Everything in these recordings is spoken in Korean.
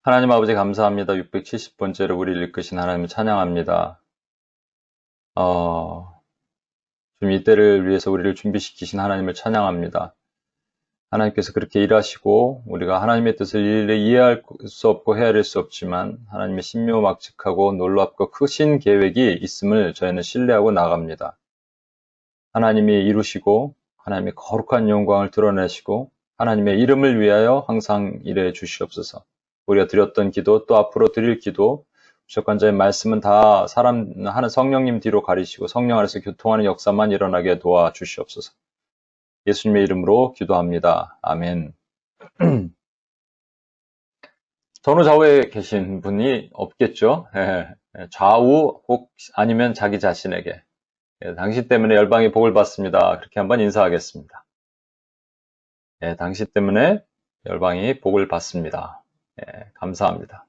하나님 아버지 감사합니다. 670번째로 우리를 이끄신 하나님을 찬양합니다. 좀 이때를 위해서 우리를 준비시키신 하나님을 찬양합니다. 하나님께서 그렇게 일하시고 우리가 하나님의 뜻을 일일이 이해할 수 없고 헤아릴 수 없지만 하나님의 신묘막측하고 놀랍고 크신 계획이 있음을 저희는 신뢰하고 나갑니다. 하나님이 이루시고 하나님의 거룩한 영광을 드러내시고 하나님의 이름을 위하여 항상 일해 주시옵소서. 우리가 드렸던 기도 또 앞으로 드릴 기도 부족한자의 말씀은 다 사람 하는 성령님 뒤로 가리시고 성령 안에서 교통하는 역사만 일어나게 도와주시옵소서. 예수님의 이름으로 기도합니다. 아멘. 전후 좌우에 계신 분이 없겠죠. 좌우 혹 아니면 자기 자신에게 당신 때문에 열방이 복을 받습니다. 그렇게 한번 인사하겠습니다. 당신 때문에 열방이 복을 받습니다. 감사합니다.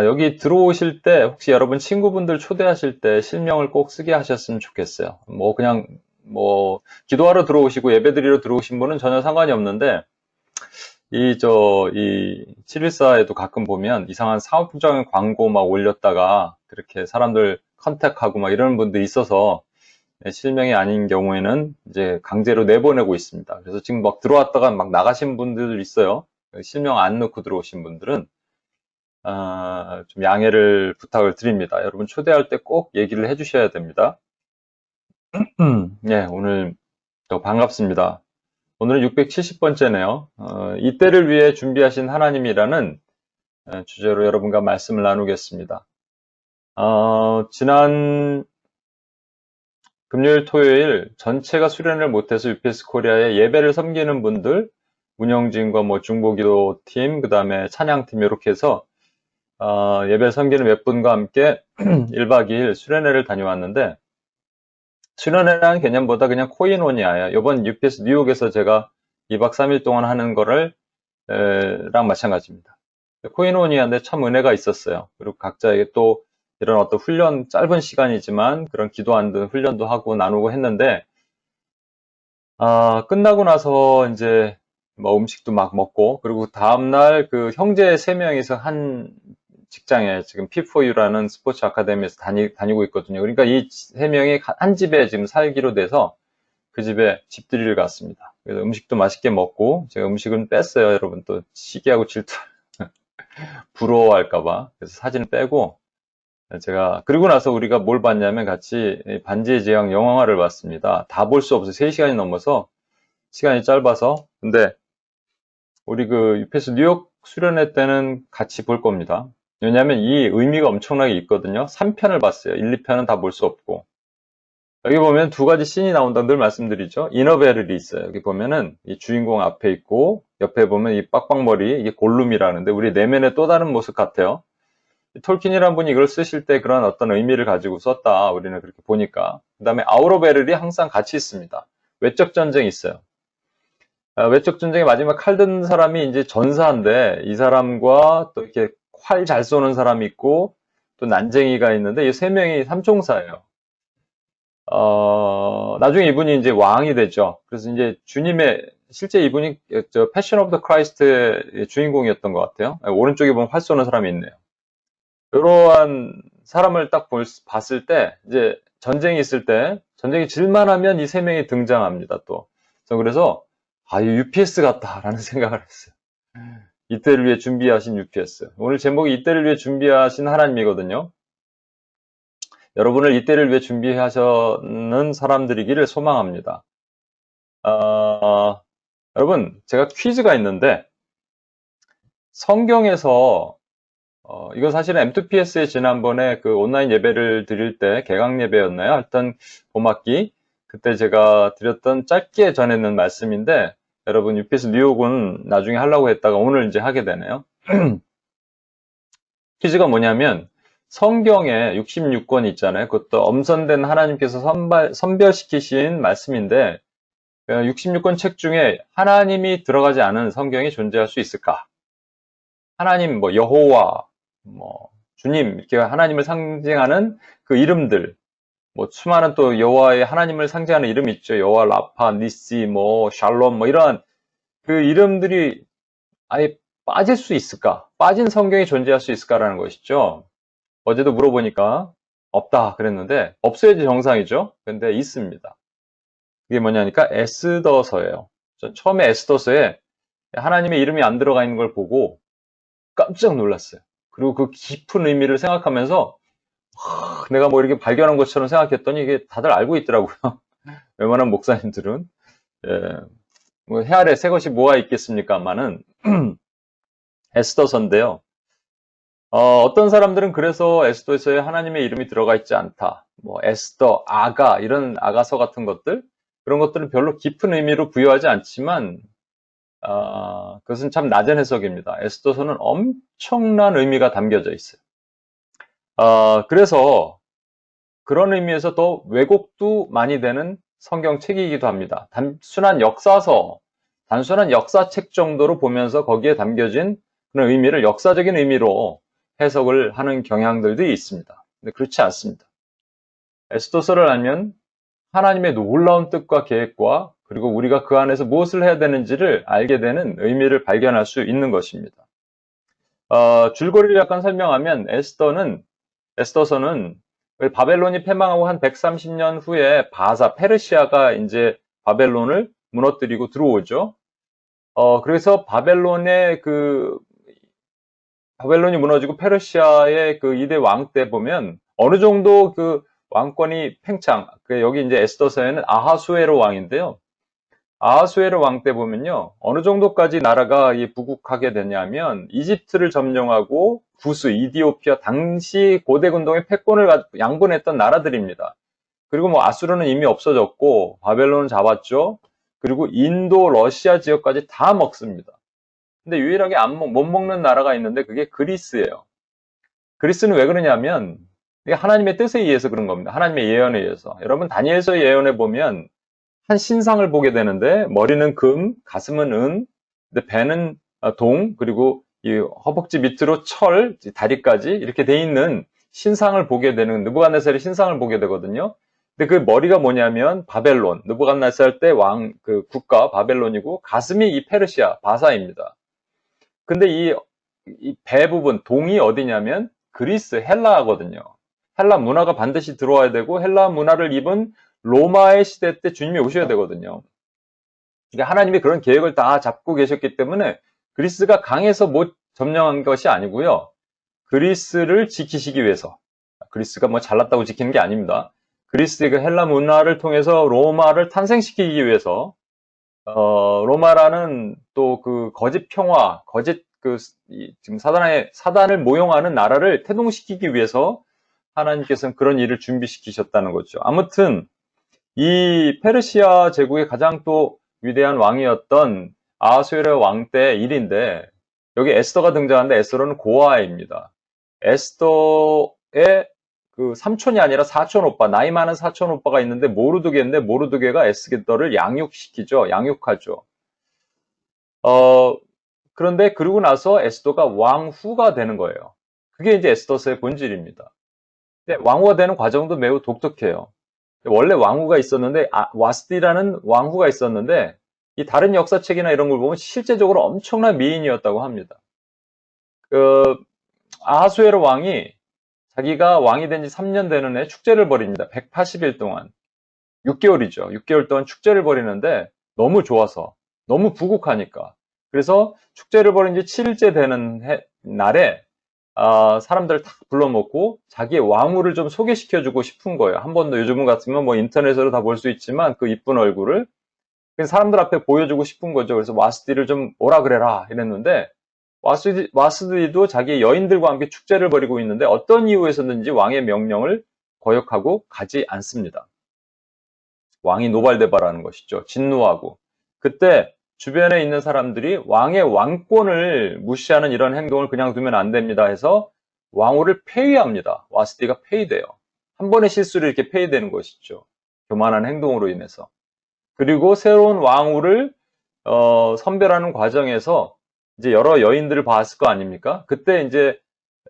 여기 들어오실 때 혹시 여러분 친구분들 초대하실 때 실명을 꼭 쓰게 하셨으면 좋겠어요. 그냥 기도하러 들어오시고 예배드리러 들어오신 분은 전혀 상관이 없는데 이 714에도 가끔 보면 이상한 사업장 광고 막 올렸다가 그렇게 사람들 컨택하고 막 이러는 분들이 있어서 실명이 아닌 경우에는 이제 강제로 내보내고 있습니다. 그래서 지금 막 들어왔다가 막 나가신 분들 있어요. 실명 안 넣고 들어오신 분들은 좀 양해를 부탁을 드립니다. 여러분 초대할 때 꼭 얘기를 해주셔야 됩니다. 네, 오늘 또 반갑습니다. 오늘은 670번째네요. 이때를 위해 준비하신 하나님이라는 주제로 여러분과 말씀을 나누겠습니다. 지난 금요일, 토요일 전체가 수련을 못해서 UPS 코리아의 예배를 섬기는 분들, 운영진과 중보기도팀, 그 다음에 찬양팀 이렇게 해서 예배를 섬기는 몇 분과 함께 1박 2일 수련회를 다녀왔는데 수련회라는 개념보다 그냥 코인원이야. 이번 UPS 뉴욕에서 제가 2박 3일 동안 하는 거를 랑 마찬가지입니다. 코인원이한데 참 은혜가 있었어요. 그리고 각자에게 또 이런 어떤 훈련, 짧은 시간이지만 그런 기도하는 훈련도 하고 나누고 했는데 끝나고 나서 이제 음식도 막 먹고 그리고 다음날 그 형제 3명이서 한 직장에 지금 P4U라는 스포츠 아카데미에서 다니고 있거든요. 그러니까 이 3명이 한 집에 지금 살기로 돼서 그 집에 집들이를 갔습니다. 그래서 음식도 맛있게 먹고 제가 음식은 뺐어요. 여러분 또 시기하고 질투 부러워할까봐 그래서 사진을 빼고 제가 그리고 나서 우리가 뭘 봤냐면 같이 반지의 제왕 영화를 봤습니다. 다 볼 수 없어요. 3시간이 넘어서 시간이 짧아서 근데 우리 그 UPS 뉴욕 수련회 때는 같이 볼 겁니다. 왜냐하면 이 의미가 엄청나게 있거든요. 3편을 봤어요. 1, 2편은 다 볼 수 없고 여기 보면 두 가지 씬이 나온다고 늘 말씀드리죠. 이너베를이 있어요. 여기 보면은 이 주인공 앞에 있고 옆에 보면 이 빡빡머리 이게 골룸이라는데 우리 내면의 또 다른 모습 같아요. 톨킨이라는 분이 이걸 쓰실 때 그런 어떤 의미를 가지고 썼다. 우리는 그렇게 보니까. 그 다음에 아우로베를이 항상 같이 있습니다. 외적 전쟁이 있어요. 외적 전쟁의 마지막 칼 든 사람이 이제 전사인데 이 사람과 또 이렇게 활 잘 쏘는 사람이 있고 또 난쟁이가 있는데 이 3명이 삼총사예요. 나중에 이분이 이제 왕이 되죠. 그래서 이제 주님의, 실제 이분이 패션 오브 더 크라이스트의 주인공이었던 것 같아요. 오른쪽에 보면 활 쏘는 사람이 있네요. 이러한 사람을 딱 봤을 때, 이제 전쟁이 있을 때, 전쟁이 질만하면 이 3명이 등장합니다, 또. 그래서, 이 UPS 같다라는 생각을 했어요. 이때를 위해 준비하신 UPS. 오늘 제목이 이때를 위해 준비하신 하나님이거든요. 여러분을 이때를 위해 준비하시는 사람들이기를 소망합니다. 여러분, 제가 퀴즈가 있는데, 성경에서, 이건 사실은 M2PS에 지난번에 그 온라인 예배를 드릴 때, 개강 예배였나요? 하여튼, 봄학기, 그때 제가 드렸던 짧게 전했는 말씀인데, 여러분, UPS 뉴욕은 나중에 하려고 했다가 오늘 이제 하게 되네요. 퀴즈가 뭐냐면, 성경에 66권 있잖아요. 그것도 엄선된 하나님께서 선별시키신 말씀인데, 66권 책 중에 하나님이 들어가지 않은 성경이 존재할 수 있을까? 하나님, 여호와, 주님, 이렇게 하나님을 상징하는 그 이름들, 수많은 또 여호와의 하나님을 상징하는 이름이 있죠. 여호와, 라파, 니시, 샬롬, 이러한 그 이름들이 아예 빠질 수 있을까? 빠진 성경이 존재할 수 있을까라는 것이죠. 어제도 물어보니까 없다 그랬는데 없어야지 정상이죠. 근데 있습니다. 그게 뭐냐니까 에스더서예요. 저 처음에 에스더서에 하나님의 이름이 안 들어가 있는 걸 보고 깜짝 놀랐어요. 그리고 그 깊은 의미를 생각하면서 내가 뭐 이렇게 발견한 것처럼 생각했더니 이게 다들 알고 있더라고요. 웬만한 목사님들은. 예, 뭐 해아래 새 것이 뭐가 있겠습니까마는 에스더서인데요. 어떤 사람들은 그래서 에스더서에 하나님의 이름이 들어가 있지 않다. 뭐 에스더, 아가 이런 아가서 같은 것들 그런 것들은 별로 깊은 의미로 부여하지 않지만 그것은 참 낮은 해석입니다. 에스더서는 엄청난 의미가 담겨져 있어요. 그래서 그런 의미에서 더 왜곡도 많이 되는 성경책이기도 합니다. 단순한 역사책 정도로 보면서 거기에 담겨진 그런 의미를 역사적인 의미로 해석을 하는 경향들도 있습니다. 근데 그렇지 않습니다. 에스더서를 알면 하나님의 놀라운 뜻과 계획과 그리고 우리가 그 안에서 무엇을 해야 되는지를 알게 되는 의미를 발견할 수 있는 것입니다. 줄거리를 약간 설명하면 에스더서는 바벨론이 패망하고 한 130년 후에 페르시아가 이제 바벨론을 무너뜨리고 들어오죠. 그래서 바벨론이 무너지고 페르시아의 그 2대 왕 때 보면 어느 정도 그 왕권이 여기 이제 에스더서에는 아하수에로 왕인데요. 아하수에로 왕 때 보면요. 어느 정도까지 나라가 부국하게 되냐면 이집트를 점령하고 구스, 이디오피아 당시 고대 군동의 패권을 양분했던 나라들입니다. 그리고 뭐 아수르는 이미 없어졌고 바벨론은 잡았죠. 그리고 인도, 러시아 지역까지 다 먹습니다. 근데 유일하게 못 먹는 나라가 있는데 그게 그리스예요. 그리스는 왜 그러냐면 이게 하나님의 뜻에 의해서 그런 겁니다. 하나님의 예언에 의해서. 여러분 다니엘서 예언에 보면 한 신상을 보게 되는데 머리는 금, 가슴은 은, 근데 배는 동, 그리고 이 허벅지 밑으로 철, 다리까지 이렇게 돼 있는 신상을 보게 되는 느부갓네살의 신상을 보게 되거든요. 근데 그 머리가 뭐냐면 바벨론, 느부갓네살 때 그 국가 바벨론이고 가슴이 이 페르시아, 바사입니다. 근데 이 배 부분, 동이 어디냐면 그리스, 헬라거든요. 헬라 문화가 반드시 들어와야 되고 헬라 문화를 입은 로마의 시대 때 주님이 오셔야 되거든요. 그러니까 하나님이 그런 계획을 다 잡고 계셨기 때문에 그리스가 강해서 못 점령한 것이 아니고요. 그리스를 지키시기 위해서. 그리스가 뭐 잘났다고 지키는 게 아닙니다. 그리스의 그 헬라 문화를 통해서 로마를 탄생시키기 위해서 로마라는 또 그 거짓 평화, 지금 사단을 모용하는 나라를 태동시키기 위해서 하나님께서는 그런 일을 준비시키셨다는 거죠. 아무튼 이 페르시아 제국의 가장 또 위대한 왕이었던 아하수에르 왕 때 일인데 여기 에스더가 등장하는데 에스더는 고아입니다. 에스더의 그 삼촌이 아니라 사촌 오빠, 나이 많은 사촌 오빠가 있는데 모르드게인데 모르드게가 에스더를 양육하죠. 그런데 그러고 나서 에스더가 왕후가 되는 거예요. 그게 이제 에스더서의 본질입니다. 근데 왕후가 되는 과정도 매우 독특해요. 원래 왕후가 있었는데 와스디라는 왕후가 있었는데 이 다른 역사책이나 이런 걸 보면 실제적으로 엄청난 미인이었다고 합니다. 그 아하수에르 왕이 자기가 왕이 된 지 3년 되는 해 축제를 벌입니다. 180일 동안. 6개월이죠. 6개월 동안 축제를 벌이는데 너무 좋아서 너무 부국하니까. 그래서 축제를 벌인 지 7일째 되는 날에 사람들을 다 불러놓고 자기의 왕후를 좀 소개시켜주고 싶은 거예요. 한 번 더 요즘 같으면 뭐 인터넷으로 다 볼 수 있지만 그 이쁜 얼굴을 사람들 앞에 보여주고 싶은 거죠. 그래서 와스디를 좀 오라 그래라 이랬는데 와스디도 자기의 여인들과 함께 축제를 벌이고 있는데 어떤 이유에서든지 왕의 명령을 거역하고 가지 않습니다. 왕이 노발대발하는 것이죠. 진노하고. 그때 주변에 있는 사람들이 왕의 왕권을 무시하는 이런 행동을 그냥 두면 안 됩니다 해서 왕후를 폐위합니다. 와스디가 폐위돼요. 한 번의 실수로 이렇게 폐위되는 것이죠. 교만한 행동으로 인해서. 그리고 새로운 왕후를 선별하는 과정에서 이제 여러 여인들을 봤을 거 아닙니까? 그때 이제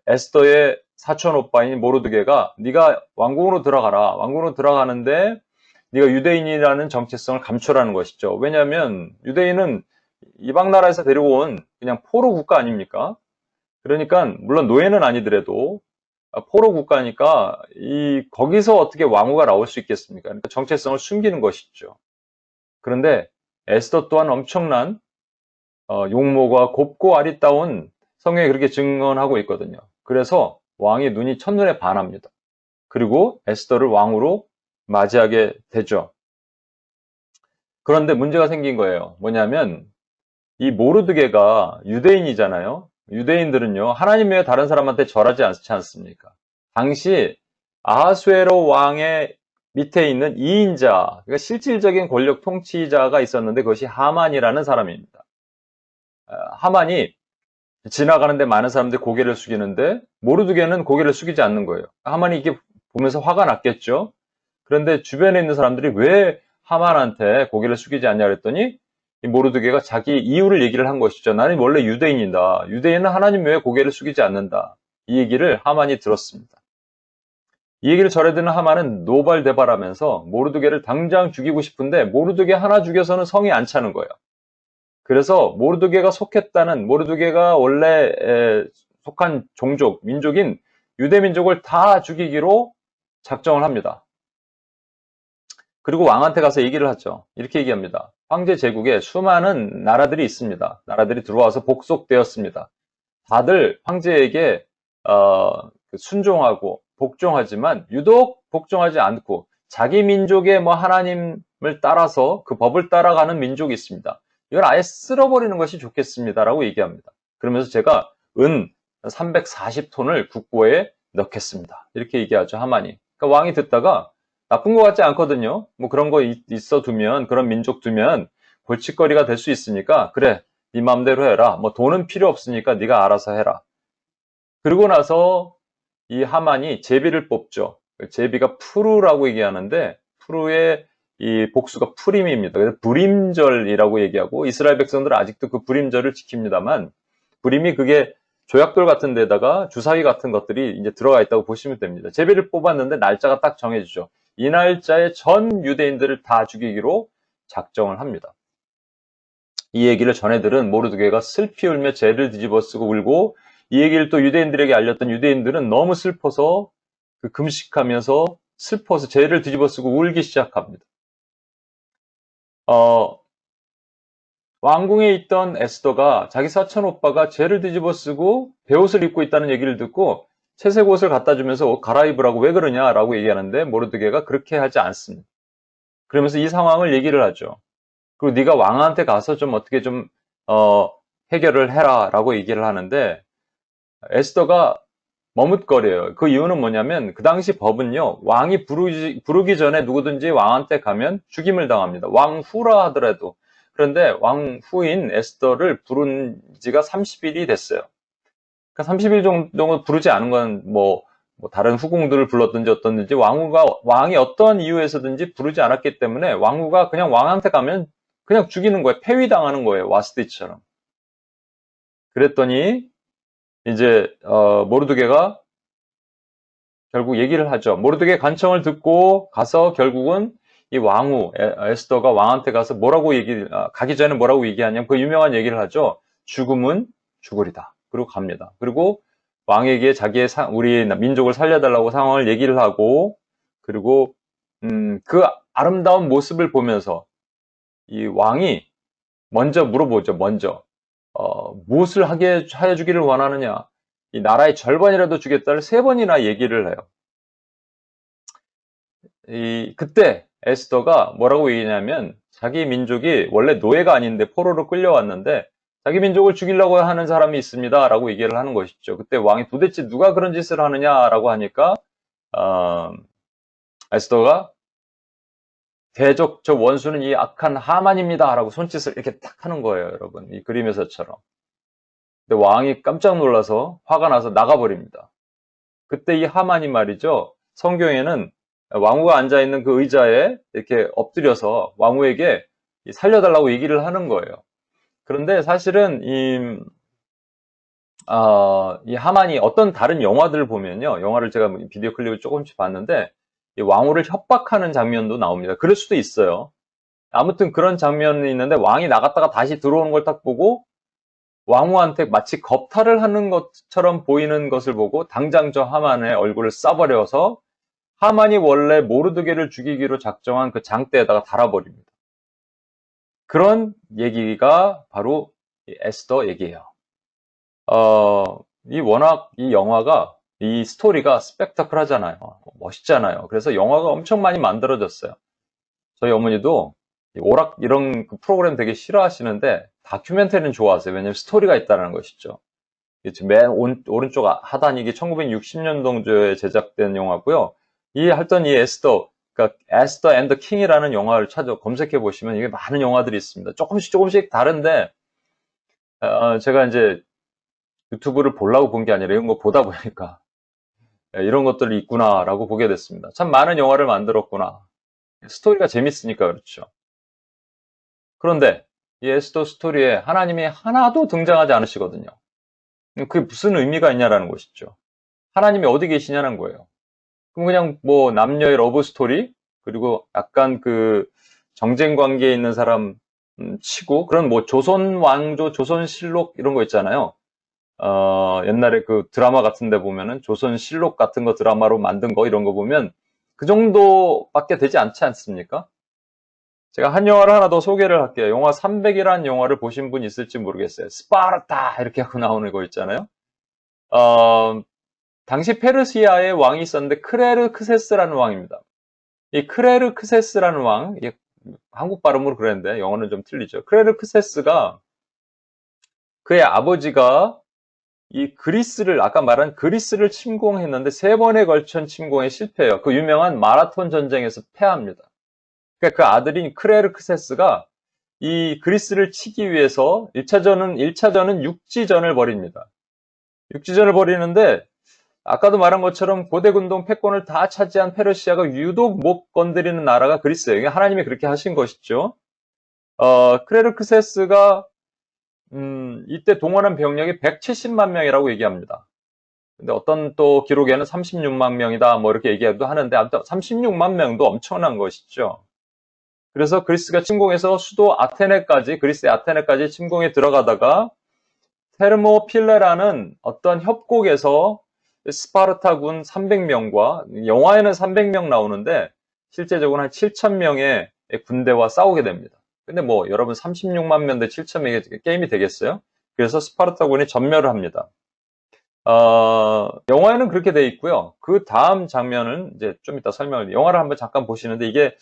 에스더의 사촌 오빠인 모르드게가 네가 왕궁으로 들어가라. 왕궁으로 들어가는데 네가 유대인이라는 정체성을 감춰라는 것이죠. 왜냐하면 유대인은 이방 나라에서 데리고 온 그냥 포로 국가 아닙니까? 그러니까 물론 노예는 아니더라도 포로 국가니까 거기서 어떻게 왕후가 나올 수 있겠습니까? 그러니까 정체성을 숨기는 것이죠. 그런데 에스더 또한 엄청난 용모가 곱고 아리따운 성경에 그렇게 증언하고 있거든요. 그래서 왕의 눈이 첫눈에 반합니다. 그리고 에스더를 왕으로 맞이하게 되죠. 그런데 문제가 생긴 거예요. 뭐냐면 이 모르드게가 유대인이잖아요. 유대인들은요, 하나님 외에 다른 사람한테 절하지 않지 않습니까? 당시 아하수에로 왕의 밑에 있는 2인자, 그러니까 실질적인 권력 통치자가 있었는데 그것이 하만이라는 사람입니다. 하만이 지나가는데 많은 사람들이 고개를 숙이는데 모르드게는 고개를 숙이지 않는 거예요. 하만이 이게 보면서 화가 났겠죠. 그런데 주변에 있는 사람들이 왜 하만한테 고개를 숙이지 않냐 그랬더니 이 모르드게가 자기 이유를 얘기를 한 것이죠. 나는 원래 유대인이다. 유대인은 하나님 외에 고개를 숙이지 않는다. 이 얘기를 하만이 들었습니다. 이 얘기를 전해 듣는 하만은 노발대발하면서 모르드게를 당장 죽이고 싶은데 모르드게 하나 죽여서는 성이 안 차는 거예요. 그래서 모르드게가 원래 속한 종족, 민족인 유대 민족을 다 죽이기로 작정을 합니다. 그리고 왕한테 가서 얘기를 하죠. 이렇게 얘기합니다. 황제 제국에 수많은 나라들이 있습니다. 나라들이 들어와서 복속되었습니다. 다들 황제에게 순종하고 복종하지만 유독 복종하지 않고 자기 민족의 하나님을 따라서 그 법을 따라가는 민족이 있습니다. 이걸 아예 쓸어버리는 것이 좋겠습니다라고 얘기합니다. 그러면서 제가 은 340톤을 국고에 넣겠습니다. 이렇게 얘기하죠, 하만이. 그러니까 왕이 듣다가 나쁜 것 같지 않거든요. 그런 거 있어 두면, 그런 민족 두면 골칫거리가 될 수 있으니까 그래, 네 맘대로 해라. 돈은 필요 없으니까 네가 알아서 해라. 그러고 나서 이 하만이 제비를 뽑죠. 제비가 푸르라고 얘기하는데 푸르의 이 복수가 푸림입니다. 그래서 불임절이라고 얘기하고 이스라엘 백성들은 아직도 그 불임절을 지킵니다만 불임이 그게 조약돌 같은 데다가 주사위 같은 것들이 이제 들어가 있다고 보시면 됩니다. 제비를 뽑았는데 날짜가 딱 정해지죠. 이 날짜에 전 유대인들을 다 죽이기로 작정을 합니다. 이 얘기를 전해들은 모르드게가 슬피 울며 죄를 뒤집어쓰고 울고 이 얘기를 또 유대인들에게 알렸던 유대인들은 너무 슬퍼서 금식하면서 슬퍼서 죄를 뒤집어쓰고 울기 시작합니다. 왕궁에 있던 에스더가 자기 사촌 오빠가 죄를 뒤집어쓰고 베옷을 입고 있다는 얘기를 듣고 채색 옷을 갖다 주면서 옷 갈아입으라고 왜 그러냐라고 얘기하는데 모르드게가 그렇게 하지 않습니다. 그러면서 이 상황을 얘기를 하죠. 그리고 네가 왕한테 가서 좀 어떻게 좀 해결을 해라라고 얘기를 하는데 에스더가 머뭇거려요. 그 이유는 뭐냐면 그 당시 법은요. 왕이 부르기 전에 누구든지 왕한테 가면 죽임을 당합니다. 왕후라 하더라도. 그런데 왕후인 에스더를 부른 지가 30일이 됐어요. 그러니까 30일 정도 부르지 않은 건 다른 후궁들을 불렀든지 어떻든지 왕이 어떤 이유에서든지 부르지 않았기 때문에 왕후가 그냥 왕한테 가면 그냥 죽이는 거예요. 폐위당하는 거예요. 와스티처럼. 그랬더니 이제 모르드게가 결국 얘기를 하죠. 모르드게 간청을 듣고 가서 결국은 이 왕후 에스더가 왕한테 가서 가기 전에 뭐라고 얘기하냐면 그 유명한 얘기를 하죠. 죽음은 죽으리다. 그리고 갑니다. 그리고 왕에게 우리 민족을 살려달라고 상황을 얘기를 하고 그리고 그 아름다운 모습을 보면서 이 왕이 먼저 물어보죠. 무엇을 하여 주기를 원하느냐? 이 나라의 절반이라도 주겠다를 3번이나 얘기를 해요. 그때 에스더가 뭐라고 얘기냐면 자기 민족이 원래 노예가 아닌데 포로로 끌려왔는데 자기 민족을 죽이려고 하는 사람이 있습니다. 라고 얘기를 하는 것이죠. 그때 왕이 도대체 누가 그런 짓을 하느냐라고 하니까 에스더가 대적 원수는 이 악한 하만입니다. 라고 손짓을 이렇게 딱 하는 거예요. 여러분. 이 그림에서처럼. 근데 왕이 깜짝 놀라서 화가 나서 나가버립니다. 그때 이 하만이 말이죠. 성경에는 왕후가 앉아있는 그 의자에 이렇게 엎드려서 왕후에게 살려달라고 얘기를 하는 거예요. 그런데 사실은 이 하만이 어떤 다른 영화들을 보면요. 영화를 제가 비디오 클립을 조금씩 봤는데 이 왕후를 협박하는 장면도 나옵니다. 그럴 수도 있어요. 아무튼 그런 장면이 있는데 왕이 나갔다가 다시 들어오는 걸 딱 보고 왕후한테 마치 겁탈을 하는 것처럼 보이는 것을 보고 당장 저 하만의 얼굴을 쏴버려서 하만이 원래 모르드게를 죽이기로 작정한 그 장대에다가 달아버립니다. 그런 얘기가 바로 에스더 얘기예요. 워낙 이 영화가, 이 스토리가 스펙타클하잖아요. 멋있잖아요. 그래서 영화가 엄청 많이 만들어졌어요. 저희 어머니도 오락 이런 그 프로그램 되게 싫어하시는데 다큐멘터리는 좋아하세요. 왜냐면 스토리가 있다는 것이죠. 맨 오른쪽 하단이 이게 1960년도에 제작된 영화고요. 이 에스더, 그러니까 에스더 앤 더 킹이라는 영화를 검색해 보시면 이게 많은 영화들이 있습니다. 조금씩 다른데 제가 이제 유튜브를 보려고 본 게 아니라 이런 거 보다 보니까 이런 것들이 있구나라고 보게 됐습니다. 참 많은 영화를 만들었구나. 스토리가 재밌으니까 그렇죠. 그런데 이 에스더 스토리에 하나님이 하나도 등장하지 않으시거든요. 그게 무슨 의미가 있냐라는 것이죠. 하나님이 어디 계시냐는 거예요. 그럼 그냥 뭐 남녀의 러브 스토리, 그리고 약간 그 정쟁 관계에 있는 사람 치고, 그런 뭐 조선 왕조, 조선 실록 이런 거 있잖아요. 옛날에 그 드라마 같은 데 보면은 조선 실록 같은 거 드라마로 만든 거 이런 거 보면 그 정도밖에 되지 않지 않습니까? 제가 한 영화를 하나 더 소개를 할게요. 영화 300이라는 영화를 보신 분 있을지 모르겠어요. 스파르타 이렇게 하고 나오는 거 있잖아요. 당시 페르시아에 왕이 있었는데 크레르크세스라는 왕입니다. 이 크레르크세스라는 왕, 이게 한국 발음으로 그랬는데 영어는 좀 틀리죠. 크레르크세스가 그의 아버지가 이 그리스를, 아까 말한 그리스를 침공했는데 3번에 걸친 침공에 실패해요. 그 유명한 마라톤 전쟁에서 패합니다. 그러니까 그 아들인 크레르크세스가 이 그리스를 치기 위해서 1차전은 육지전을 벌입니다. 육지전을 벌이는데 아까도 말한 것처럼 고대근동 패권을 다 차지한 페르시아가 유독 못 건드리는 나라가 그리스예요. 하나님이 그렇게 하신 것이죠. 크레르크세스가 이때 동원한 병력이 170만 명이라고 얘기합니다. 근데 어떤 또 기록에는 36만 명이다 뭐 이렇게 얘기하기도 하는데 아무튼 36만 명도 엄청난 것이죠. 그래서 그리스가 침공해서 수도 그리스의 아테네까지 침공에 들어가다가 테르모필레라는 어떤 협곡에서 스파르타군 300명과, 영화에는 300명 나오는데 실제적으로는 한 7,000명의 군대와 싸우게 됩니다. 근데 뭐 여러분 36만 명 대 7,000명의 게임이 되겠어요? 그래서 스파르타군이 전멸을 합니다. 영화에는 그렇게 돼 있고요. 그 다음 장면은 이제 좀 이따 영화를 한번 잠깐 보시는데, 이게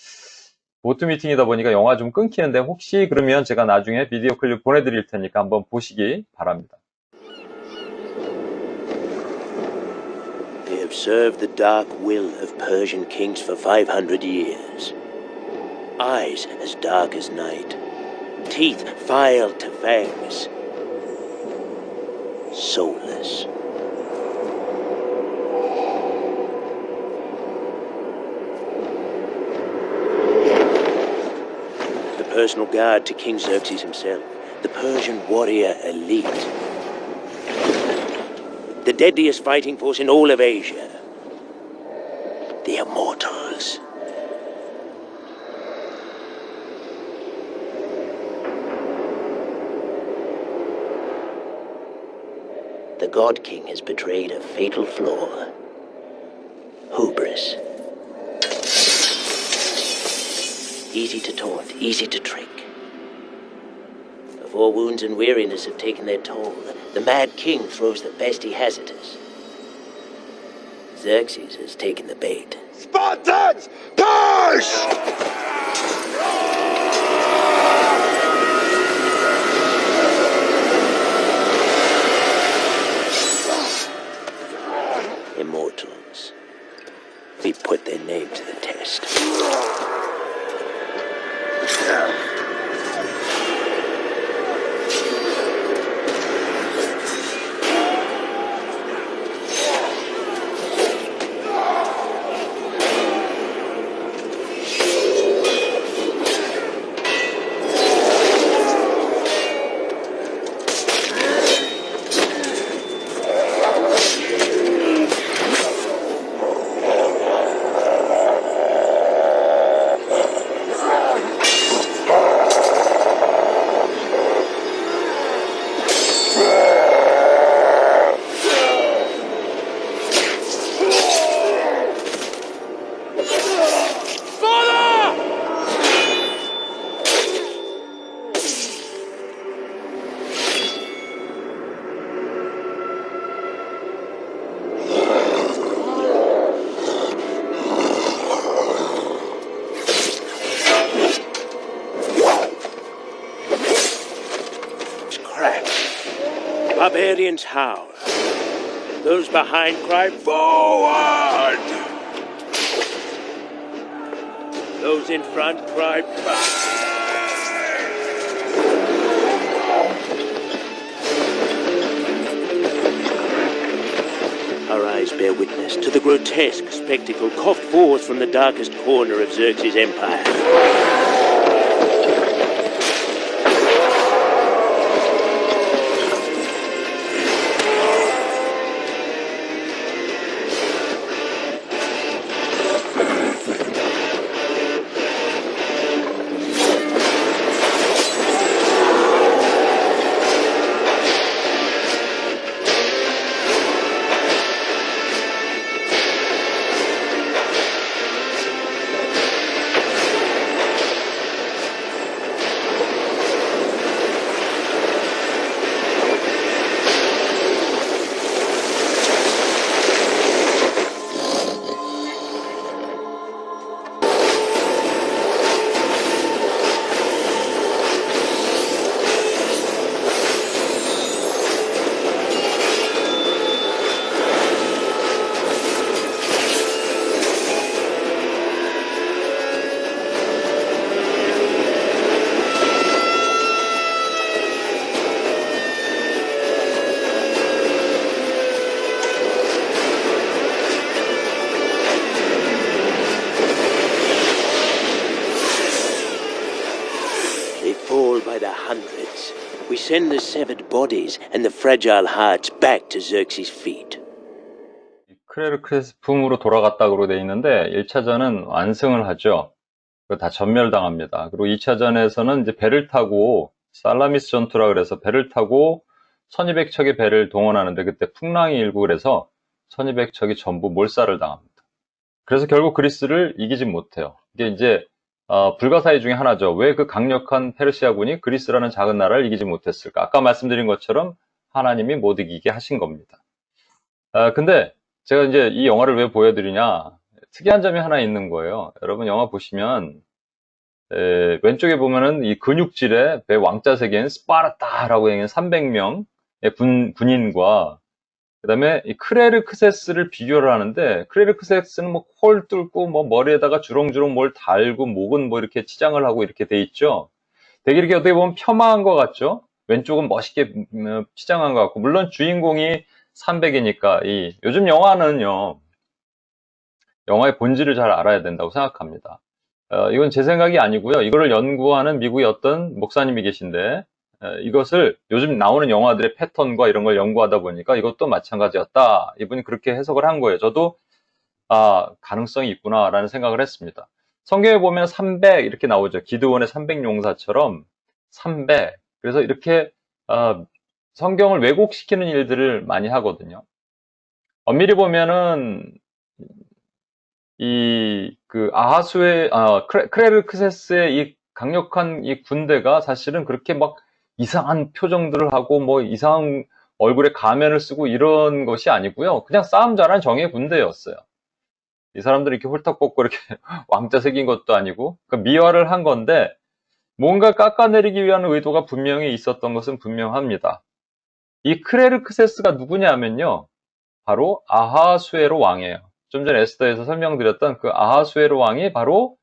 보트 미팅이다 보니까 영화 좀 끊기는데 혹시 그러면 제가 나중에 비디오 클립 보내드릴 테니까 한번 보시기 바랍니다. They have served the dark will of Persian kings for 500 years. Eyes as dark as night, teeth filed to fangs, soulless. The personal guard to King Xerxes himself, the Persian warrior elite. The deadliest fighting force in all of Asia. The Immortals. The God King has betrayed a fatal flaw. Hubris. Easy to taunt, easy to trick. Before wounds and weariness have taken their toll, the mad king throws the best he has at us. Xerxes has taken the bait. Spartans, push! Immortals. We put their name to the test. Barbarians howl. Those behind cry, "Forward!" Those in front cry, "Back!" Our eyes bear witness to the grotesque spectacle coughed forth from the darkest corner of Xerxes' empire. They fall by the hundreds. We send the severed bodies and the fragile hearts back to Xerxes' feet. 크레르크레스품으로 돌아갔다고 돼 있는데 1차전은 완승을 하죠. 그거 다 전멸당합니다. 그리고 2차전에서는 이제 배를 타고 살라미스 전투라 그래서 배를 타고 1200척의 배를 동원하는데 그때 풍랑이 일고 그래서 1200척이 전부 몰살을 당합니다. 그래서 결국 그리스를 이기지 못해요. 이게 이제 불가사의 중에 하나죠. 왜 그 강력한 페르시아군이 그리스라는 작은 나라를 이기지 못했을까? 아까 말씀드린 것처럼 하나님이 못 이기게 하신 겁니다. 근데 제가 이제 이 영화를 왜 보여드리냐? 특이한 점이 하나 있는 거예요. 여러분 영화 보시면 왼쪽에 보면은 이 근육질의 배 왕자색인 스파르타라고 얘기하는 300명의 군인과 그다음에 이 크레르크세스를 비교를 하는데 크레르크세스는 뭐 콜 뚫고 뭐 머리에다가 주렁주렁 뭘 달고 목은 뭐 이렇게 치장을 하고 이렇게 돼 있죠. 되게 이렇게 어떻게 보면 폄하한 것 같죠. 왼쪽은 멋있게 치장한 것 같고 물론 주인공이 300이니까 요즘 영화는요. 영화의 본질을 잘 알아야 된다고 생각합니다. 이건 제 생각이 아니고요. 이거를 연구하는 미국의 어떤 목사님이 계신데 이것을 요즘 나오는 영화들의 패턴과 이런 걸 연구하다 보니까 이것도 마찬가지였다. 이분이 그렇게 해석을 한 거예요. 저도 가능성이 있구나라는 생각을 했습니다. 성경에 보면 300 이렇게 나오죠. 기드온의 300용사처럼 300. 그래서 이렇게 성경을 왜곡시키는 일들을 많이 하거든요. 엄밀히 보면은 아하수의 크레르크세스의 이 강력한 이 군대가 사실은 그렇게 막 이상한 표정들을 하고 뭐 이상한 얼굴에 가면을 쓰고 이런 것이 아니고요. 그냥 싸움 잘하는 정예 군대였어요. 이 사람들이 이렇게 홀딱 벗고 이렇게 왕자 새긴 것도 아니고 그러니까 미화를 한 건데 뭔가 깎아내리기 위한 의도가 분명히 있었던 것은 분명합니다. 이 크레르크세스가 누구냐면요. 바로 아하수에로 왕이에요. 좀 전에 에스더에서 설명드렸던 그 아하수에로 왕이 바로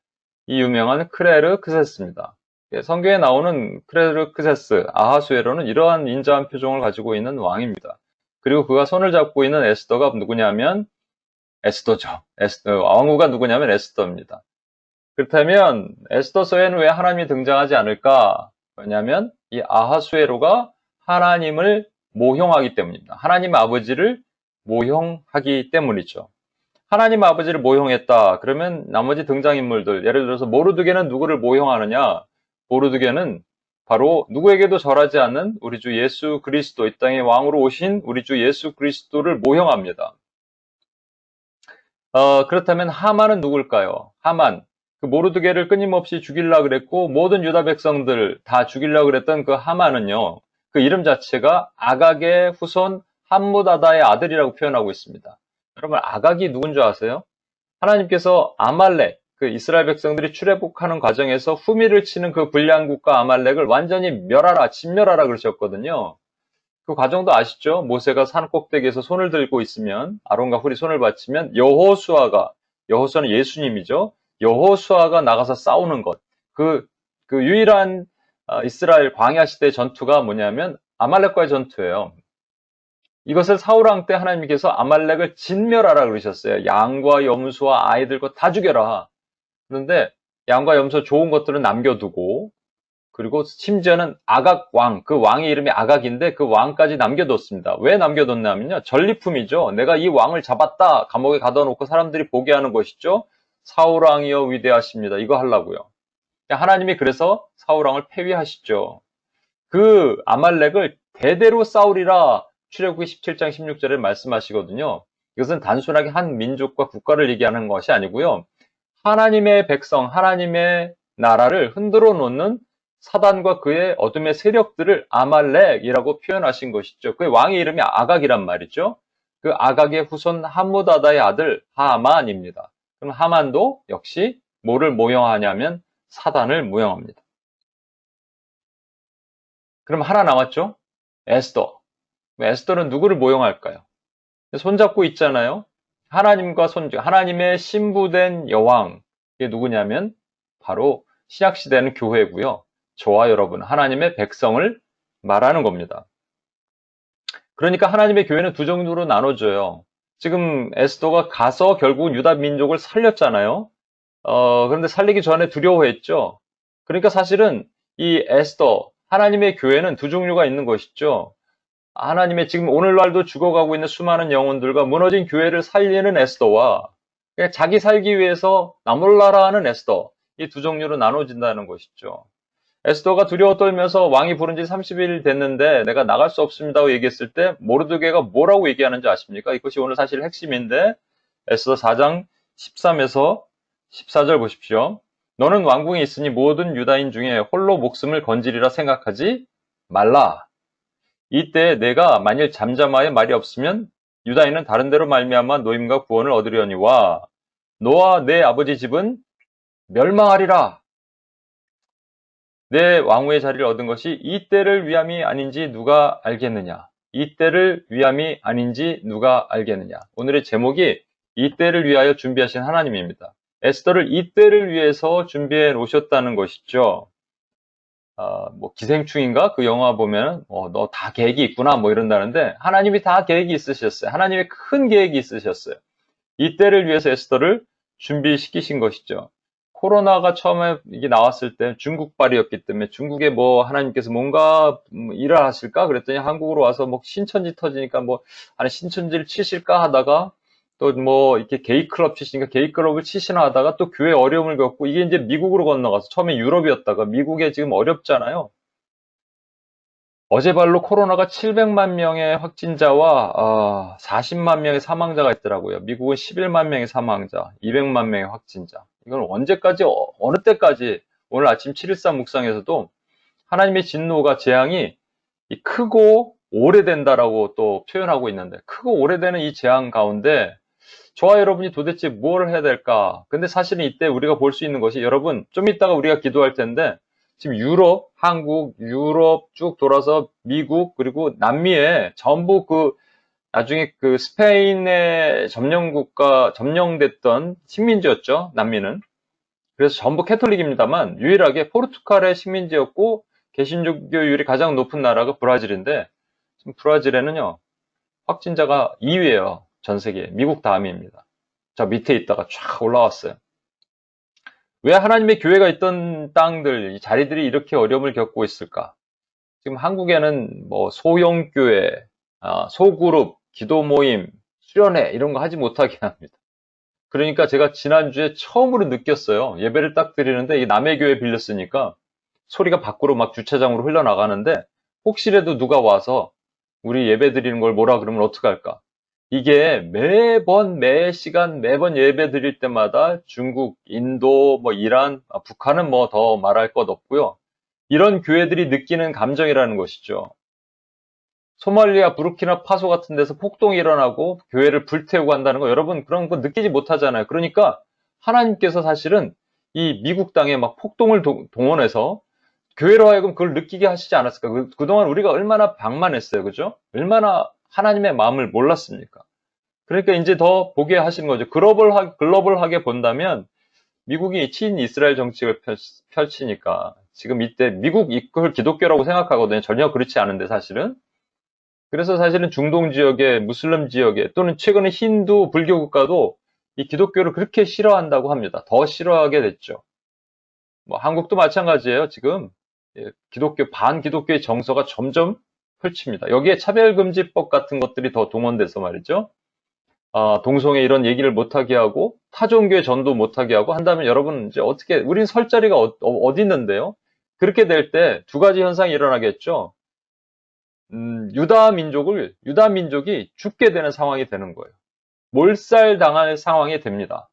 이 유명한 크레르크세스입니다. 성경에 나오는 크레르크세스, 아하수에로는 이러한 인자한 표정을 가지고 있는 왕입니다. 그리고 그가 손을 잡고 있는 에스더가 누구냐면 에스더죠. 왕후가 누구냐면 에스더입니다. 그렇다면 에스더서에는 왜 하나님이 등장하지 않을까? 왜냐하면 이 아하수에로가 하나님을 모형하기 때문입니다. 하나님 아버지를 모형하기 때문이죠. 하나님 아버지를 모형했다. 그러면 나머지 등장인물들, 예를 들어서 모르드게는 누구를 모형하느냐? 모르드게는 바로 누구에게도 절하지 않는 우리 주 예수 그리스도, 이 땅에 왕으로 오신 우리 주 예수 그리스도를 모형합니다. 그렇다면 하만은 누굴까요? 하만. 그 모르드게를 끊임없이 죽이려고 그랬고 모든 유다 백성들 다 죽이려고 그랬던 그 하만은요. 그 이름 자체가 아각의 후손 함무다다의 아들이라고 표현하고 있습니다. 여러분 아각이 누군 줄 아세요? 하나님께서 아말렉, 그 이스라엘 백성들이 출애굽하는 과정에서 후미를 치는 그 불량국가 아말렉을 완전히 멸하라, 진멸하라 그러셨거든요. 그 과정도 아시죠? 모세가 산 꼭대기에서 손을 들고 있으면 아론과 훌이 손을 받치면 여호수아는 예수님이죠. 여호수아가 나가서 싸우는 것. 그 유일한 이스라엘 광야 시대 전투가 뭐냐면 아말렉과의 전투예요. 이것을 사울왕 때 하나님께서 아말렉을 진멸하라 그러셨어요. 양과 염소와 아이들과 다 죽여라. 그런데 양과 염소 좋은 것들은 남겨두고 그리고 심지어는 아각 왕, 그 왕의 이름이 아각인데 그 왕까지 남겨뒀습니다. 왜 남겨뒀냐면요. 전리품이죠. 내가 이 왕을 잡았다. 감옥에 가둬놓고 사람들이 보게 하는 것이죠. 사울왕이여 위대하십니다. 이거 하려고요. 하나님이 그래서 사울왕을 폐위하시죠. 그 아말렉을 대대로 싸우리라 출애굽기 17장 16절에 말씀하시거든요. 이것은 단순하게 한 민족과 국가를 얘기하는 것이 아니고요. 하나님의 백성, 하나님의 나라를 흔들어 놓는 사단과 그의 어둠의 세력들을 아말렉이라고 표현하신 것이죠. 그의 왕의 이름이 아각이란 말이죠. 그 아각의 후손 함무다다의 아들 하만입니다. 그럼 하만도 역시 뭐를 모형하냐면 사단을 모형합니다. 그럼 하나 남았죠? 에스더. 에스더는 누구를 모형할까요? 손잡고 있잖아요. 하나님과 하나님의 신부된 여왕. 이게 누구냐면 바로 신약시대는 교회고요. 저와 여러분, 하나님의 백성을 말하는 겁니다. 그러니까 하나님의 교회는 두 종류로 나눠져요. 지금 에스더가 가서 결국은 유다 민족을 살렸잖아요. 그런데 살리기 전에 두려워했죠. 그러니까 사실은 이 에스더, 하나님의 교회는 두 종류가 있는 것이죠. 하나님의 지금 오늘날도 죽어가고 있는 수많은 영혼들과 무너진 교회를 살리는 에스더와 자기 살기 위해서 나몰라라 하는 에스더, 이 두 종류로 나눠진다는 것이죠. 에스더가 두려워 떨면서 왕이 부른 지 30일 됐는데 내가 나갈 수 없습니다고 얘기했을 때 모르드게가 뭐라고 얘기하는지 아십니까? 이것이 오늘 사실 핵심인데 에스더 4장 13에서 14절 보십시오. 너는 왕궁에 있으니 모든 유다인 중에 홀로 목숨을 건지리라 생각하지 말라. 이때 내가 만일 잠잠하여 말이 없으면 유다인은 다른 데로 말미암아 노임과 구원을 얻으려니와 너와 내 아버지 집은 멸망하리라. 내 왕후의 자리를 얻은 것이 이 때를 위함이 아닌지 누가 알겠느냐. 이 때를 위함이 아닌지 누가 알겠느냐. 오늘의 제목이 이 때를 위하여 준비하신 하나님입니다. 에스더를 이 때를 위해서 준비해 놓으셨다는 것이죠. 뭐 기생충인가? 그 영화 보면 너 다 계획이 있구나 뭐 이런다는데 하나님이 다 계획이 있으셨어요. 하나님의 큰 계획이 있으셨어요. 이 때를 위해서 에스더를 준비시키신 것이죠. 코로나가 처음에 이게 나왔을 때 중국발이었기 때문에 중국에 뭐 하나님께서 뭔가 일을 하실까? 그랬더니 한국으로 와서 뭐 신천지 터지니까 뭐 아니 신천지를 치실까 하다가 또 뭐 이렇게 게이클럽 치시니까 게이클럽을 치시나 하다가 또 교회 어려움을 겪고 이게 이제 미국으로 건너가서 처음에 유럽이었다가 미국에 지금 어렵잖아요. 어제발로 코로나가 700만 명의 확진자와 40만 명의 사망자가 있더라고요. 미국은 11만 명의 사망자, 200만 명의 확진자. 이건 언제까지, 어느 때까지 오늘 아침 7.13 묵상에서도 하나님의 진노가 재앙이 크고 오래된다라고 또 표현하고 있는데 크고 오래되는 이 재앙 가운데 저와 여러분이 도대체 뭘 해야 될까? 근데 사실은 이때 우리가 볼 수 있는 것이 여러분 좀 이따가 우리가 기도할 텐데 지금 유럽, 한국, 유럽 쭉 돌아서 미국 그리고 남미에 전부 나중에 스페인의 점령됐던 식민지였죠. 남미는. 그래서 전부 캐톨릭입니다만 유일하게 포르투갈의 식민지였고 개신교율이 가장 높은 나라가 브라질인데 지금 브라질에는요. 확진자가 2위예요. 전 세계에. 미국 다음입니다. 저 밑에 있다가 쫙 올라왔어요. 왜 하나님의 교회가 있던 땅들, 이 자리들이 이렇게 어려움을 겪고 있을까? 지금 한국에는 뭐 소형교회, 소그룹, 기도 모임, 수련회 이런 거 하지 못하게 합니다. 그러니까 제가 지난주에 처음으로 느꼈어요. 예배를 딱 드리는데 이 남의 교회 빌렸으니까 소리가 밖으로 막 주차장으로 흘러나가는데 혹시라도 누가 와서 우리 예배 드리는 걸 뭐라 그러면 어떡할까? 이게 매번 매 시간 매번 예배 드릴 때마다 중국, 인도, 뭐 이란, 북한은 뭐 더 말할 것 없고요. 이런 교회들이 느끼는 감정이라는 것이죠. 소말리아, 부르키나 파소 같은 데서 폭동이 일어나고 교회를 불태우고 한다는 거 여러분 그런 거 느끼지 못하잖아요. 그러니까 하나님께서 사실은 이 미국 땅에 막 폭동을 동원해서 교회로 하여금 그걸 느끼게 하시지 않았을까? 그동안 우리가 얼마나 방만했어요. 그죠? 얼마나 하나님의 마음을 몰랐습니까? 그러니까 이제 더 보게 하시는 거죠. 글로벌하게 본다면 미국이 친이스라엘 정책을 펼치니까 지금 이때 미국 이걸 기독교라고 생각하거든요. 전혀 그렇지 않은데 사실은. 그래서 사실은 중동 지역에 무슬림 지역에 또는 최근에 힌두 불교 국가도 이 기독교를 그렇게 싫어한다고 합니다. 더 싫어하게 됐죠. 뭐 한국도 마찬가지예요. 지금 반기독교의 정서가 점점 펼칩니다. 여기에 차별금지법 같은 것들이 더 동원돼서 말이죠. 동성애 이런 얘기를 못하게 하고 타종교의 전도 못하게 하고 한다면 여러분 이제 어떻게 우린 설 자리가 어디 있는데요? 그렇게 될 때 두 가지 현상이 일어나겠죠. 유다 민족이 죽게 되는 상황이 되는 거예요. 몰살당할 상황이 됩니다.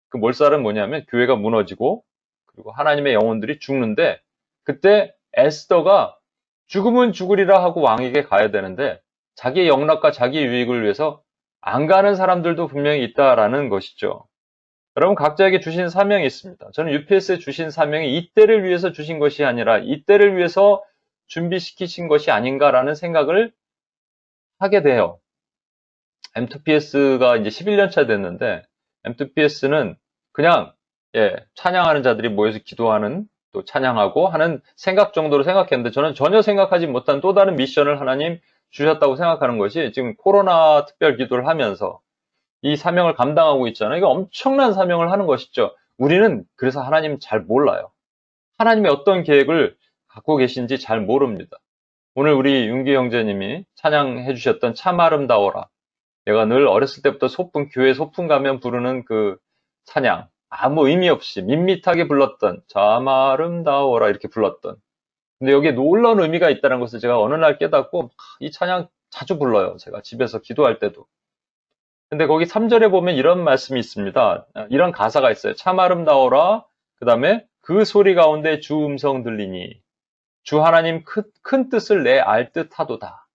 그 몰살은 뭐냐면 교회가 무너지고 그리고 하나님의 영혼들이 죽는데 그때 에스더가 죽으면 죽으리라 하고 왕에게 가야 되는데 자기의 영락과 자기 유익을 위해서 안 가는 사람들도 분명히 있다라는 것이죠. 여러분 각자에게 주신 사명이 있습니다. 저는 UPS에 주신 사명이 이때를 위해서 주신 것이 아니라 이때를 위해서 준비시키신 것이 아닌가라는 생각을 하게 돼요. M2PS가 이제 11년 차 됐는데 M2PS는 그냥 찬양하는 자들이 모여서 기도하는 또 찬양하고 하는 생각 정도로 생각했는데 저는 전혀 생각하지 못한 또 다른 미션을 하나님 주셨다고 생각하는 것이 지금 코로나 특별 기도를 하면서 이 사명을 감당하고 있잖아요. 이거 엄청난 사명을 하는 것이죠. 우리는 그래서 하나님 잘 몰라요. 하나님의 어떤 계획을 갖고 계신지 잘 모릅니다. 오늘 우리 윤기 형제님이 찬양해 주셨던 참 아름다워라. 내가 늘 어렸을 때부터 교회 소풍 가면 부르는 그 찬양. 아무 의미 없이 밋밋하게 불렀던 참 아름다워라 이렇게 불렀던. 근데 여기에 놀라운 의미가 있다는 것을 제가 어느 날 깨닫고 이 찬양 자주 불러요. 제가 집에서 기도할 때도. 근데 거기 3절에 보면 이런 말씀이 있습니다. 이런 가사가 있어요. 참 아름다워라. 그 다음에 그 소리 가운데 주 음성 들리니 주 하나님 큰 뜻을 내 알 듯하도다.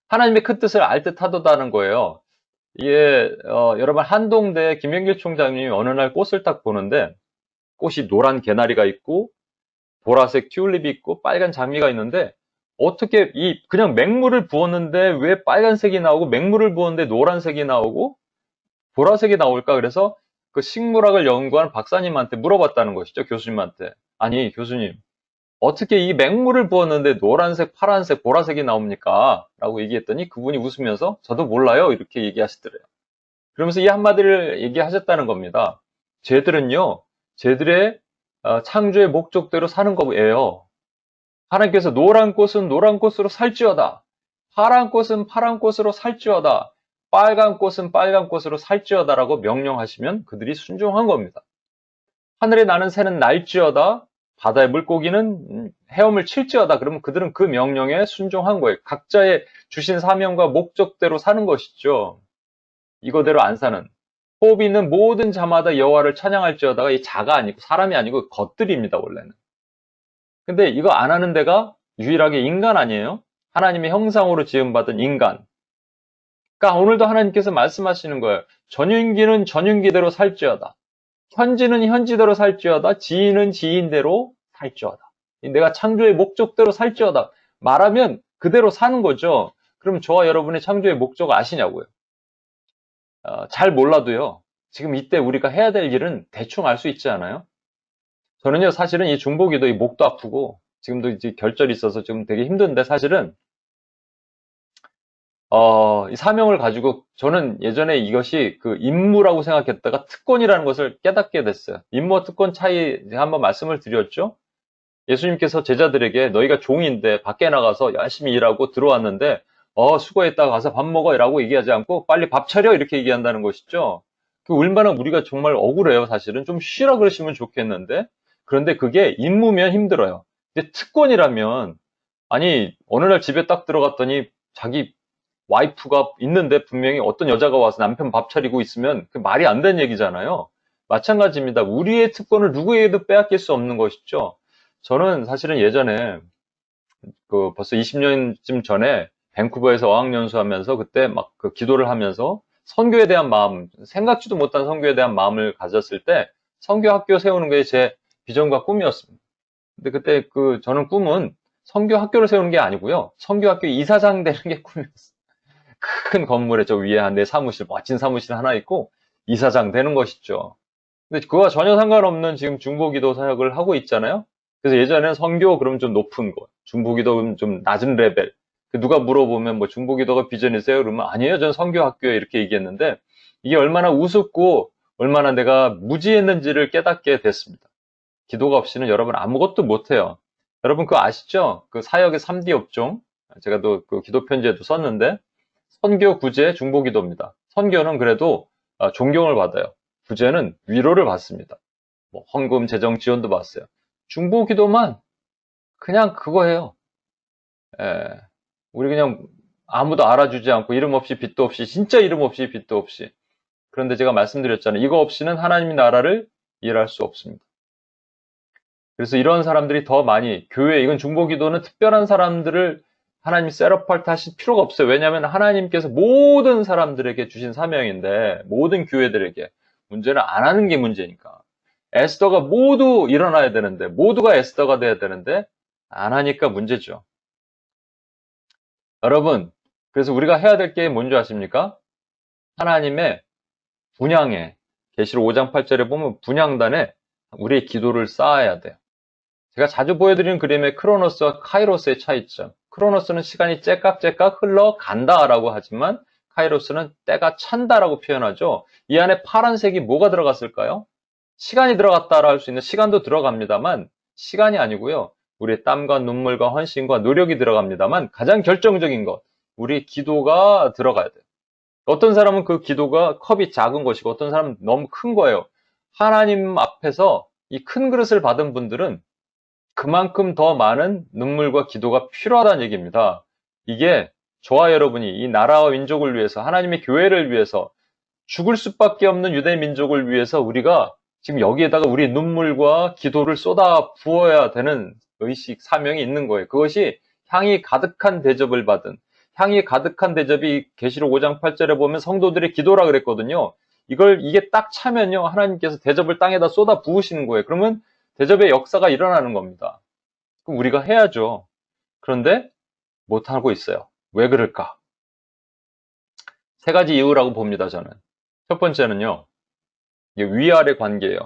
하나님의 큰 뜻을 알 듯하도다는 거예요. 이게 여러분 한동대 김영길 총장님이 어느 날 꽃을 딱 보는데 꽃이 노란 개나리가 있고 보라색 튤립이 있고 빨간 장미가 있는데 어떻게 그냥 맹물을 부었는데 왜 빨간색이 나오고 맹물을 부었는데 노란색이 나오고 보라색이 나올까? 그래서 그 식물학을 연구한 박사님한테 물어봤다는 것이죠. 교수님한테. 아니 교수님 어떻게 이 맹물을 부었는데 노란색, 파란색, 보라색이 나옵니까? 라고 얘기했더니 그분이 웃으면서 저도 몰라요. 이렇게 얘기하시더래요. 그러면서 이 한마디를 얘기하셨다는 겁니다. 쟤들의 창조의 목적대로 사는 거예요. 하나님께서 노란 꽃은 노란 꽃으로 살지어다. 파란 꽃은 파란 꽃으로 살지어다. 빨간 꽃은 빨간 꽃으로 살지어다라고 명령하시면 그들이 순종한 겁니다. 하늘에 나는 새는 날지어다. 바다의 물고기는 헤엄을 칠지어다. 그러면 그들은 그 명령에 순종한 거예요. 각자의 주신 사명과 목적대로 사는 것이죠. 이거대로 안 사는. 호흡이 있는 모든 자마다 여호와를 찬양할지어다가 이 자가 아니고 사람이 아니고 것들입니다. 원래는. 근데 이거 안 하는 데가 유일하게 인간 아니에요? 하나님의 형상으로 지음받은 인간. 그러니까 오늘도 하나님께서 말씀하시는 거예요. 전윤기는 전윤기대로 살지어다. 현지는 현지대로 살지어다. 지인은 지인대로 살지어다. 내가 창조의 목적대로 살지어다. 말하면 그대로 사는 거죠. 그럼 저와 여러분의 창조의 목적 아시냐고요. 잘 몰라도요. 지금 이때 우리가 해야 될 일은 대충 알 수 있지 않아요? 저는요, 사실은 이 중보기도 이 목도 아프고, 지금도 이제 결절이 있어서 지금 되게 힘든데, 사실은, 이 사명을 가지고 저는 예전에 이것이 그 임무라고 생각했다가 특권이라는 것을 깨닫게 됐어요. 임무와 특권 차이 한번 말씀을 드렸죠? 예수님께서 제자들에게 너희가 종인데 밖에 나가서 열심히 일하고 들어왔는데, 수고했다 가서 밥 먹어 라고 얘기하지 않고 빨리 밥 차려 이렇게 얘기한다는 것이죠. 그 얼마나 우리가 정말 억울해요, 사실은. 좀 쉬라 그러시면 좋겠는데. 그런데 그게 임무면 힘들어요. 근데 특권이라면, 아니, 어느 날 집에 딱 들어갔더니 자기 와이프가 있는데 분명히 어떤 여자가 와서 남편 밥 차리고 있으면 그 말이 안 되는 얘기잖아요. 마찬가지입니다. 우리의 특권을 누구에게도 빼앗길 수 없는 것이죠. 저는 사실은 예전에 벌써 20년쯤 전에 밴쿠버에서 어학연수 하면서 그때 막 그 기도를 하면서 선교에 대한 마음, 생각지도 못한 선교에 대한 마음을 가졌을 때 선교 학교 세우는 게 제 비전과 꿈이었습니다. 근데 그때 저는 꿈은 선교 학교를 세우는 게 아니고요. 선교 학교 이사장 되는 게 꿈이었어요. 큰 건물에 저 위에 내 사무실, 멋진 사무실 하나 있고 이사장 되는 것이죠. 근데 그와 전혀 상관없는 지금 중보기도 사역을 하고 있잖아요. 그래서 예전에는 선교 그러면 좀 높은 곳, 중보기도 좀 낮은 레벨. 누가 물어보면 뭐 중보기도가 비전이세요? 그러면 아니에요. 저는 선교 학교에 이렇게 얘기했는데 이게 얼마나 우습고 얼마나 내가 무지했는지를 깨닫게 됐습니다. 기도가 없이는 여러분 아무것도 못해요. 여러분 그거 아시죠? 그 사역의 3D 업종. 제가 또 그 기도 편지에도 썼는데 선교, 구제, 중보기도입니다. 선교는 그래도 존경을 받아요. 구제는 위로를 받습니다. 뭐 헌금, 재정 지원도 받았어요. 중보기도만 그냥 그거예요. 예. 우리 그냥 아무도 알아주지 않고 이름 없이 빚도 없이 진짜 이름 없이 빚도 없이. 그런데 제가 말씀드렸잖아요. 이거 없이는 하나님의 나라를 일할 수 없습니다. 그래서 이런 사람들이 더 많이 교회 이건 중보기도는 특별한 사람들을 하나님이 셋업할 때 하실 필요가 없어요. 왜냐하면 하나님께서 모든 사람들에게 주신 사명인데 모든 교회들에게 문제는 안 하는 게 문제니까. 에스더가 모두 일어나야 되는데 모두가 에스더가 돼야 되는데 안 하니까 문제죠. 여러분 그래서 우리가 해야 될 게 뭔지 아십니까? 하나님의 분향에 계시록 5장 8절에 보면 분향단에 우리의 기도를 쌓아야 돼요. 제가 자주 보여드리는 그림의 크로노스와 카이로스의 차이점. 크로노스는 시간이 째깍째깍 흘러간다라고 하지만 카이로스는 때가 찬다라고 표현하죠. 이 안에 파란색이 뭐가 들어갔을까요? 시간이 들어갔다라 할 수 있는 시간도 들어갑니다만 시간이 아니고요. 우리의 땀과 눈물과 헌신과 노력이 들어갑니다만 가장 결정적인 것, 우리 기도가 들어가야 돼요. 어떤 사람은 그 기도가 컵이 작은 것이고 어떤 사람은 너무 큰 거예요. 하나님 앞에서 이 큰 그릇을 받은 분들은 그만큼 더 많은 눈물과 기도가 필요하다는 얘기입니다. 이게 저와 여러분이 이 나라와 민족을 위해서 하나님의 교회를 위해서 죽을 수밖에 없는 유대 민족을 위해서 우리가 지금 여기에다가 우리 눈물과 기도를 쏟아 부어야 되는 의식, 사명이 있는 거예요. 그것이 향이 가득한 대접을 받은 향이 가득한 대접이 계시록 5장 8절에 보면 성도들의 기도라 그랬거든요. 이게 딱 차면요. 하나님께서 대접을 땅에다 쏟아 부으시는 거예요. 그러면 대접의 역사가 일어나는 겁니다. 그럼 우리가 해야죠. 그런데 못하고 있어요. 왜 그럴까? 세 가지 이유라고 봅니다, 저는. 첫 번째는요. 이게 위아래 관계예요.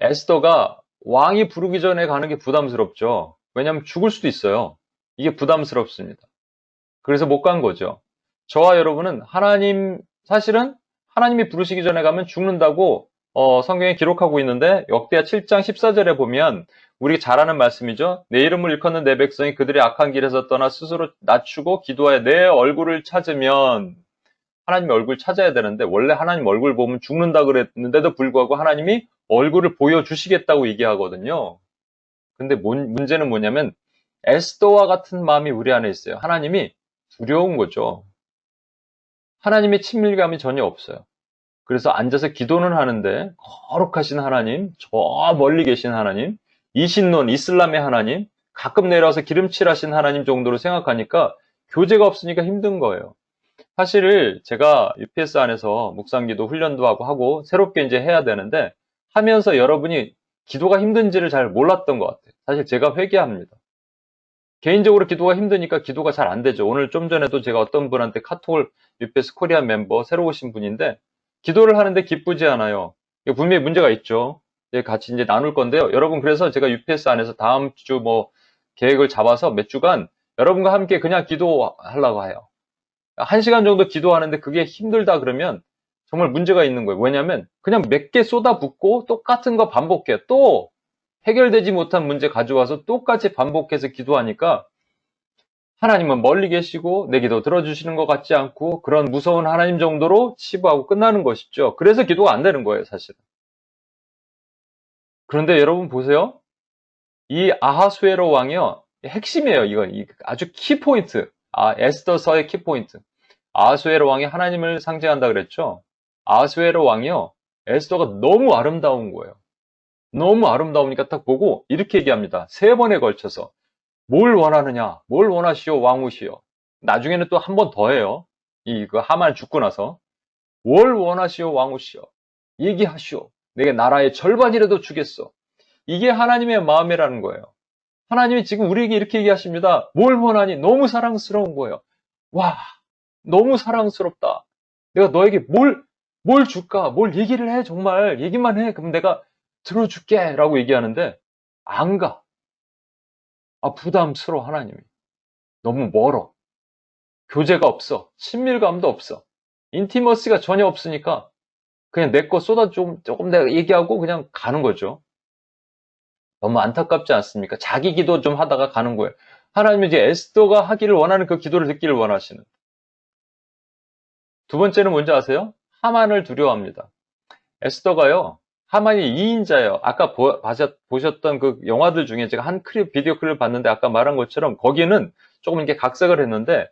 에스더가 왕이 부르기 전에 가는 게 부담스럽죠. 왜냐하면 죽을 수도 있어요. 이게 부담스럽습니다. 그래서 못 간 거죠. 저와 여러분은 사실은 하나님이 부르시기 전에 가면 죽는다고 성경에 기록하고 있는데 역대하 7장 14절에 보면 우리 잘 아는 말씀이죠. 내 이름을 일컫는 내 백성이 그들의 악한 길에서 떠나 스스로 낮추고 기도하여 내 얼굴을 찾으면 하나님의 얼굴 찾아야 되는데 원래 하나님 얼굴 보면 죽는다 그랬는데도 불구하고 하나님이 얼굴을 보여주시겠다고 얘기하거든요. 근데 문제는 뭐냐면 에스더와 같은 마음이 우리 안에 있어요. 하나님이 두려운 거죠. 하나님의 친밀감이 전혀 없어요. 그래서 앉아서 기도는 하는데 거룩하신 하나님, 저 멀리 계신 하나님, 이신론, 이슬람의 하나님, 가끔 내려와서 기름칠하신 하나님 정도로 생각하니까 교제가 없으니까 힘든 거예요. 사실 제가 UPS 안에서 묵상기도 훈련도 하고 새롭게 이제 해야 되는데 하면서 여러분이 기도가 힘든지를 잘 몰랐던 것 같아요. 사실 제가 회개합니다. 개인적으로 기도가 힘드니까 기도가 잘 안 되죠. 오늘 좀 전에도 제가 어떤 분한테 카톡을 UPS 코리아 멤버 새로 오신 분인데 기도를 하는데 기쁘지 않아요. 분명히 문제가 있죠. 같이 이제 나눌 건데요. 여러분 그래서 제가 UPS 안에서 다음 주 계획을 잡아서 몇 주간 여러분과 함께 그냥 기도하려고 해요. 1시간 정도 기도하는데 그게 힘들다 그러면 정말 문제가 있는 거예요. 왜냐하면 그냥 몇 개 쏟아붓고 똑같은 거 반복해. 또 해결되지 못한 문제 가져와서 똑같이 반복해서 기도하니까 하나님은 멀리 계시고 내 기도 들어주시는 것 같지 않고 그런 무서운 하나님 정도로 치부하고 끝나는 것이죠. 그래서 기도가 안 되는 거예요, 사실은. 그런데 여러분 보세요. 이 아하수에로 왕이요. 핵심이에요, 이건. 아주 키포인트. 에스더서의 키포인트. 아하수에로 왕이 하나님을 상징한다 그랬죠. 아하수에로 왕이요. 에스더가 너무 아름다운 거예요. 너무 아름다우니까 딱 보고 이렇게 얘기합니다. 3번에 걸쳐서 뭘 원하느냐? 뭘 원하시오 왕후시오. 나중에는 또 한 번 더 해요. 그 하만 죽고 나서 뭘 원하시오 왕후시오. 얘기하시오. 내게 나라의 절반이라도 주겠소. 이게 하나님의 마음이라는 거예요. 하나님이 지금 우리에게 이렇게 얘기하십니다. 뭘 원하니? 너무 사랑스러운 거예요. 와, 너무 사랑스럽다. 내가 너에게 뭘 줄까? 뭘 얘기를 해, 정말. 얘기만 해. 그럼 내가 들어줄게. 라고 얘기하는데, 안 가. 부담스러워, 하나님이. 너무 멀어. 교제가 없어. 친밀감도 없어. 인티머시가 전혀 없으니까, 그냥 내 거 조금 내가 얘기하고 그냥 가는 거죠. 너무 안타깝지 않습니까? 자기 기도 좀 하다가 가는 거예요. 하나님은 이제 에스더가 하기를 원하는 그 기도를 듣기를 원하시는. 두 번째는 뭔지 아세요? 하만을 두려워합니다. 에스더가요, 하만이 2인자예요. 아까 보셨던 그 영화들 중에 제가 한 비디오 클립 봤는데 아까 말한 것처럼 거기는 조금 이렇게 각색을 했는데,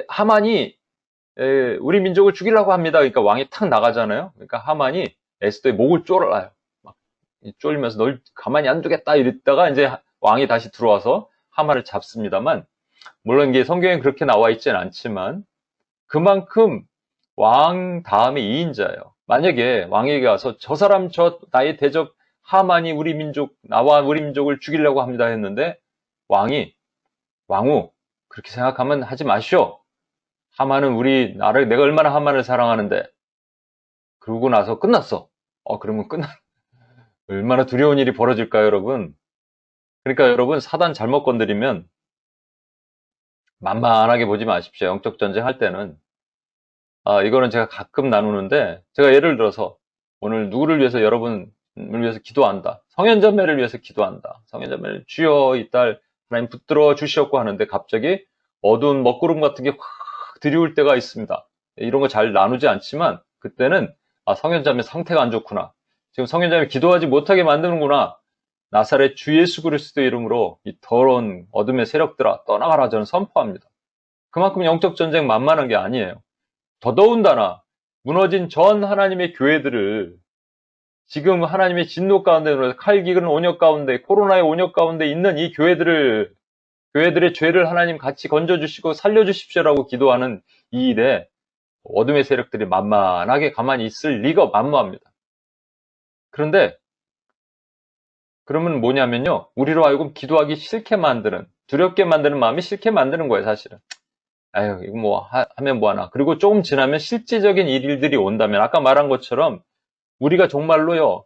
하만이 우리 민족을 죽이려고 합니다. 그러니까 왕이 탁 나가잖아요. 그러니까 하만이 에스더의 목을 졸라요. 막 쫄면서 널 가만히 안 두겠다 이랬다가 이제 왕이 다시 들어와서 하만을 잡습니다만, 물론 이게 성경에 그렇게 나와 있지는 않지만 그만큼 왕 다음에 2인자예요. 만약에 왕에게 와서 저 사람 나의 대적 하만이 나와 우리 민족을 죽이려고 합니다 했는데 왕후 그렇게 생각하면 하지 마시오. 하만은 내가 얼마나 하만을 사랑하는데. 그러고 나서 끝났어. 그러면 얼마나 두려운 일이 벌어질까요, 여러분? 그러니까 여러분, 사단 잘못 건드리면 만만하게 보지 마십시오. 영적 전쟁 할 때는. 이거는 제가 가끔 나누는데, 제가 예를 들어서 오늘 누구를 위해서 여러분을 위해서 기도한다. 성현자매를 위해서 기도한다. 성현자매를 주여 이 딸 하나님 붙들어 주시옵고 하는데 갑자기 어두운 먹구름 같은 게 확 들이올 때가 있습니다. 이런 거 잘 나누지 않지만 그때는 성현자매 상태가 안 좋구나. 지금 성현자매 기도하지 못하게 만드는구나. 나사렛 주 예수 그리스도의 이름으로 이 더러운 어둠의 세력들아 떠나가라 저는 선포합니다. 그만큼 영적 전쟁 만만한 게 아니에요. 더더군다나 무너진 전 하나님의 교회들을 지금 하나님의 진노 가운데, 칼기근 온역 가운데, 코로나의 온역 가운데 있는 이 교회들의 죄를 하나님 같이 건져주시고 살려주십시오라고 기도하는 이 일에 어둠의 세력들이 만만하게 가만히 있을 리가 만무합니다. 그런데 그러면 뭐냐면요, 우리로 하여금 기도하기 싫게 만드는, 두렵게 만드는 마음이 싫게 만드는 거예요, 사실은. 이거 뭐 하면 뭐하나. 그리고 조금 지나면 실제적인 일들이 온다면 아까 말한 것처럼 우리가 정말로요,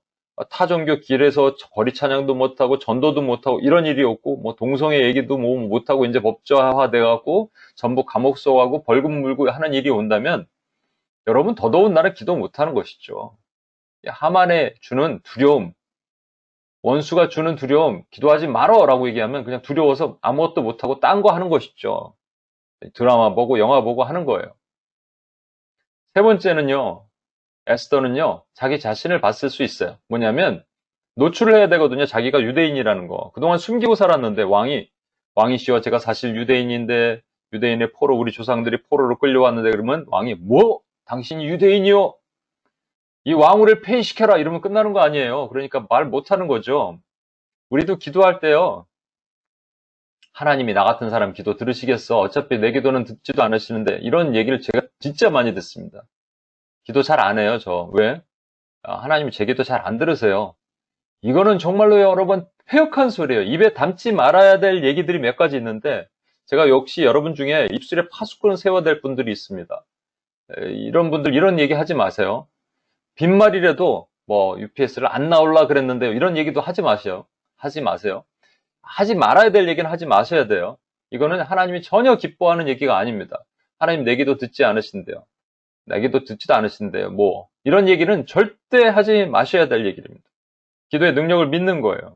타종교 길에서 거리 찬양도 못하고 전도도 못하고 이런 일이 없고 뭐 동성애 얘기도 뭐 못하고 이제 법조화 돼갖고 전부 감옥 쏘고 벌금 물고 하는 일이 온다면 여러분 더더운 나는 기도 못하는 것이죠. 하만의 주는 두려움, 원수가 주는 두려움, 기도하지 말어 라고 얘기하면 그냥 두려워서 아무것도 못하고 딴 거 하는 것이죠. 드라마 보고 영화 보고 하는 거예요. 세 번째는요, 에스더는요, 자기 자신을 봤을 수 있어요. 뭐냐면, 노출을 해야 되거든요. 자기가 유대인이라는 거. 그동안 숨기고 살았는데, 왕이시여, 제가 사실 유대인인데, 유대인의 포로, 우리 조상들이 포로로 끌려왔는데, 그러면 왕이, 당신이 유대인이요? 이 왕후를 폐위시켜라! 이러면 끝나는 거 아니에요. 그러니까 말 못하는 거죠. 우리도 기도할 때요, 하나님이 나 같은 사람 기도 들으시겠어? 어차피 내 기도는 듣지도 않으시는데, 이런 얘기를 제가 진짜 많이 듣습니다. 기도 잘 안 해요, 저. 왜? 하나님이 제 기도 잘 안 들으세요. 이거는 정말로 여러분 폐역한 소리예요. 입에 담지 말아야 될 얘기들이 몇 가지 있는데 제가 역시 여러분 중에 입술에 파수꾼을 세워야 될 분들이 있습니다. 이런 분들 이런 얘기 하지 마세요. 빈말이라도 뭐 UPS를 안 나올라 그랬는데 이런 얘기도 하지 마세요. 하지 마세요. 하지 말아야 될 얘기는 하지 마셔야 돼요. 이거는 하나님이 전혀 기뻐하는 얘기가 아닙니다. 하나님 내 기도 듣지 않으신대요. 내게도 듣지도 않으신대요. 이런 얘기는 절대 하지 마셔야 될 얘기입니다. 기도의 능력을 믿는 거예요.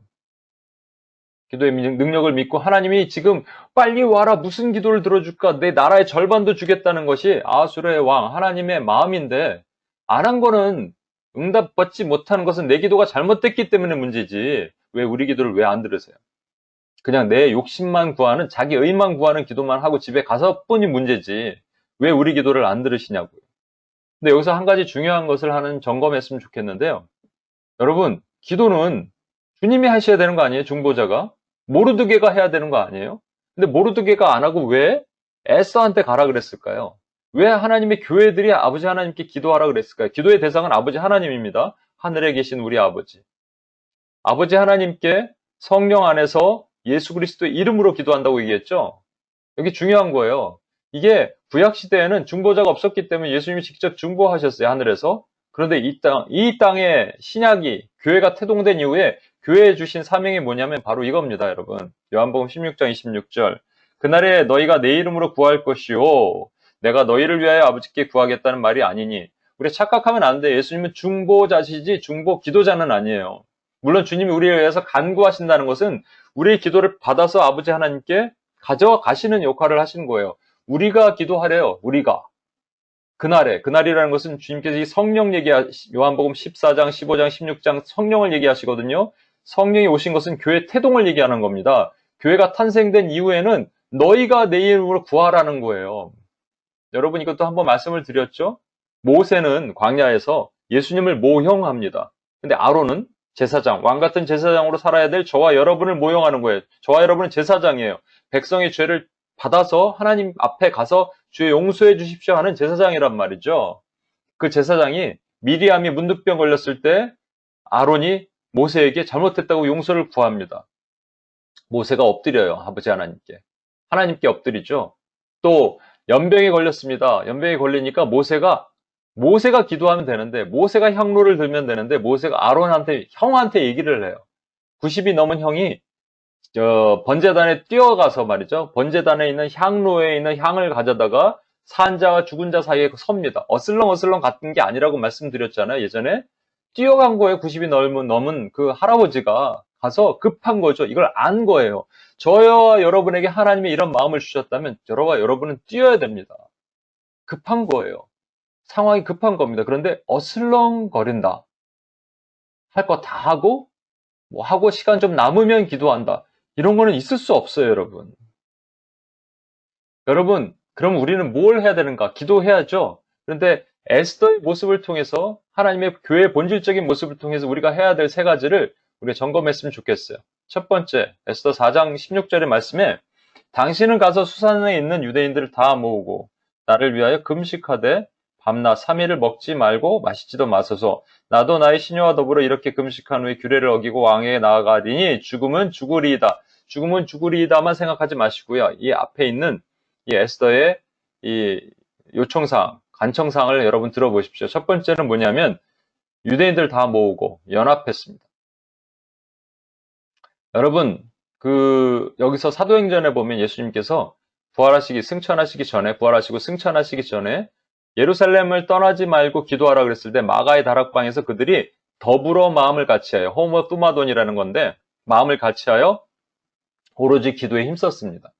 기도의 능력을 믿고 하나님이 지금 빨리 와라 무슨 기도를 들어줄까 내 나라의 절반도 주겠다는 것이 아수르의 왕 하나님의 마음인데 안 한 거는 응답받지 못하는 것은 내 기도가 잘못됐기 때문에 문제지 왜 우리 기도를 왜 안 들으세요? 그냥 내 욕심만 구하는 자기 의만 구하는 기도만 하고 집에 가서뿐이 문제지 왜 우리 기도를 안 들으시냐고요. 근데 여기서 한 가지 중요한 것을 점검했으면 좋겠는데요. 여러분, 기도는 주님이 하셔야 되는 거 아니에요? 중보자가? 모르드게가 해야 되는 거 아니에요? 근데 모르드게가 안 하고 왜 에스더한테 가라 그랬을까요? 왜 하나님의 교회들이 아버지 하나님께 기도하라 그랬을까요? 기도의 대상은 아버지 하나님입니다. 하늘에 계신 우리 아버지. 아버지 하나님께 성령 안에서 예수 그리스도의 이름으로 기도한다고 얘기했죠. 여기 중요한 거예요. 이게 구약 시대에는 중보자가 없었기 때문에 예수님이 직접 중보하셨어요, 하늘에서. 그런데 이 땅에 신약이 교회가 태동된 이후에 교회에 주신 사명이 뭐냐면 바로 이겁니다, 여러분. 요한복음 16장 26절. 그날에 너희가 내 이름으로 구할 것이요 내가 너희를 위하여 아버지께 구하겠다는 말이 아니니. 우리 착각하면 안 돼. 예수님은 중보자시지 중보 기도자는 아니에요. 물론 주님이 우리를 위해서 간구하신다는 것은 우리의 기도를 받아서 아버지 하나님께 가져와 가시는 역할을 하시는 거예요. 우리가 기도하래요. 우리가. 그날이라는 것은 주님께서 이 성령 요한복음 14장, 15장, 16장 성령을 얘기하시거든요. 성령이 오신 것은 교회 태동을 얘기하는 겁니다. 교회가 탄생된 이후에는 너희가 내 이름으로 구하라는 거예요. 여러분 이것도 한번 말씀을 드렸죠? 모세는 광야에서 예수님을 모형합니다. 근데 아론은 제사장, 왕 같은 제사장으로 살아야 될 저와 여러분을 모형하는 거예요. 저와 여러분은 제사장이에요. 백성의 죄를 받아서 하나님 앞에 가서 주의 용서해 주십시오 하는 제사장이란 말이죠. 그 제사장이 미리암이 문득병 걸렸을 때 아론이 모세에게 잘못했다고 용서를 구합니다. 모세가 엎드려요. 아버지 하나님께. 하나님께 엎드리죠. 또 연병에 걸렸습니다. 연병에 걸리니까 모세가 기도하면 되는데 모세가 향로를 들면 되는데 모세가 아론한테 형한테 얘기를 해요. 90이 넘은 형이 번제단에 뛰어가서 말이죠. 번제단에 있는 향로에 있는 향을 가져다가 산자와 죽은 자 사이에 섭니다. 어슬렁어슬렁 같은 게 아니라고 말씀드렸잖아요. 예전에 뛰어간 거예요. 90이 넘은 그 할아버지가 가서 급한 거죠. 이걸 안 거예요. 저와 여러분에게 하나님이 이런 마음을 주셨다면 저와 여러분은 뛰어야 됩니다. 급한 거예요. 상황이 급한 겁니다. 그런데 어슬렁거린다. 할 거 다 하고 하고 시간 좀 남으면 기도한다. 이런 거는 있을 수 없어요, 여러분. 여러분, 그럼 우리는 뭘 해야 되는가? 기도해야죠. 그런데 에스더의 모습을 통해서 하나님의 교회의 본질적인 모습을 통해서 우리가 해야 될 세 가지를 우리가 점검했으면 좋겠어요. 첫 번째, 에스더 4장 16절의 말씀에 당신은 가서 수산에 있는 유대인들을 다 모으고 나를 위하여 금식하되 밤낮 3일을 먹지 말고 마시지도 마소서. 나도 나의 시녀와 더불어 이렇게 금식한 후에 규례를 어기고 왕에게 나아가리니 죽음은 죽으리이다. 죽음은 죽으리이다만 생각하지 마시고요. 이 앞에 있는 이 에스더의 이 요청사항, 간청사항을 여러분 들어보십시오. 첫 번째는 뭐냐면 유대인들 다 모으고 연합했습니다. 여러분, 여기서 사도행전에 보면 예수님께서 부활하시고 승천하시기 전에 예루살렘을 떠나지 말고 기도하라 그랬을 때 마가의 다락방에서 그들이 더불어 마음을 같이하여 호모 뚜마돈이라는 건데 마음을 같이하여 오로지 기도에 힘썼습니다.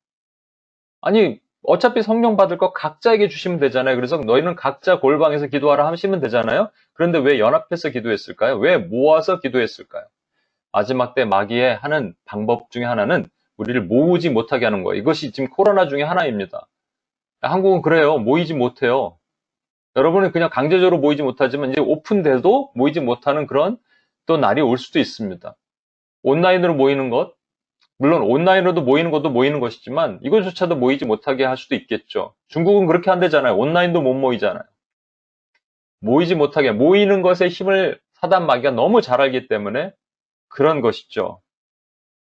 아니 어차피 성령 받을 거 각자에게 주시면 되잖아요. 그래서 너희는 각자 골방에서 기도하라 하시면 되잖아요. 그런데 왜 연합해서 기도했을까요? 왜 모아서 기도했을까요? 마지막 때 마귀의 하는 방법 중에 하나는 우리를 모으지 못하게 하는 거예요. 이것이 지금 코로나 중에 하나입니다. 한국은 그래요. 모이지 못해요. 여러분은 그냥 강제적으로 모이지 못하지만 이제 오픈돼도 모이지 못하는 그런 또 날이 올 수도 있습니다. 온라인으로 모이는 것, 물론 온라인으로도 모이는 것도 모이는 것이지만 이것조차도 모이지 못하게 할 수도 있겠죠. 중국은 그렇게 한대잖아요. 온라인도 못 모이잖아요. 모이지 못하게 모이는 것에 힘을 사단 마귀가 너무 잘 알기 때문에 그런 것이죠.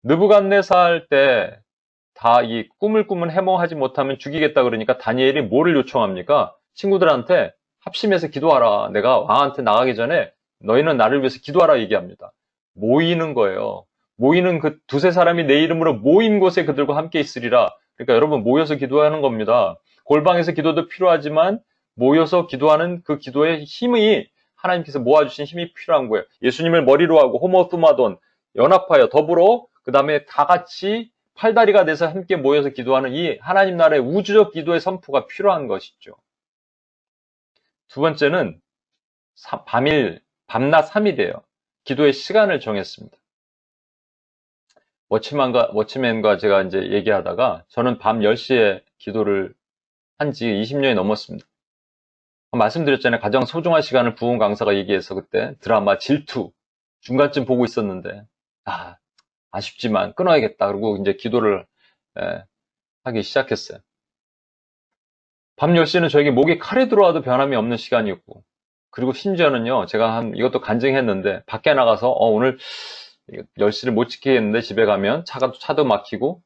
느부갓네살 할 때 다 이 꿈을 꾸면 해몽하지 못하면 죽이겠다 그러니까 다니엘이 뭐를 요청합니까? 친구들한테 합심해서 기도하라. 내가 왕한테 나가기 전에 너희는 나를 위해서 기도하라 얘기합니다. 모이는 거예요. 모이는 그 두세 사람이 내 이름으로 모인 곳에 그들과 함께 있으리라. 그러니까 여러분 모여서 기도하는 겁니다. 골방에서 기도도 필요하지만 모여서 기도하는 그 기도의 힘이 하나님께서 모아주신 힘이 필요한 거예요. 예수님을 머리로 하고 호모투마돈 연합하여 더불어 그 다음에 다 같이 팔다리가 돼서 함께 모여서 기도하는 이 하나님 나라의 우주적 기도의 선포가 필요한 것이죠. 두 번째는 밤낮 3일이에요. 기도의 시간을 정했습니다. 워치맨과 제가 이제 얘기하다가 저는 밤 10시에 기도를 한 지 20년이 넘었습니다. 말씀드렸잖아요. 가장 소중한 시간을 부흥 강사가 얘기해서 그때 드라마 질투 중간쯤 보고 있었는데 아쉽지만 끊어야겠다. 그리고 이제 기도를 하기 시작했어요. 밤 10시는 저에게 목에 칼이 들어와도 변함이 없는 시간이었고 그리고 심지어는요. 제가 이것도 간증했는데 밖에 나가서 오늘 10시를 못 지키겠는데 집에 가면 차도 막히고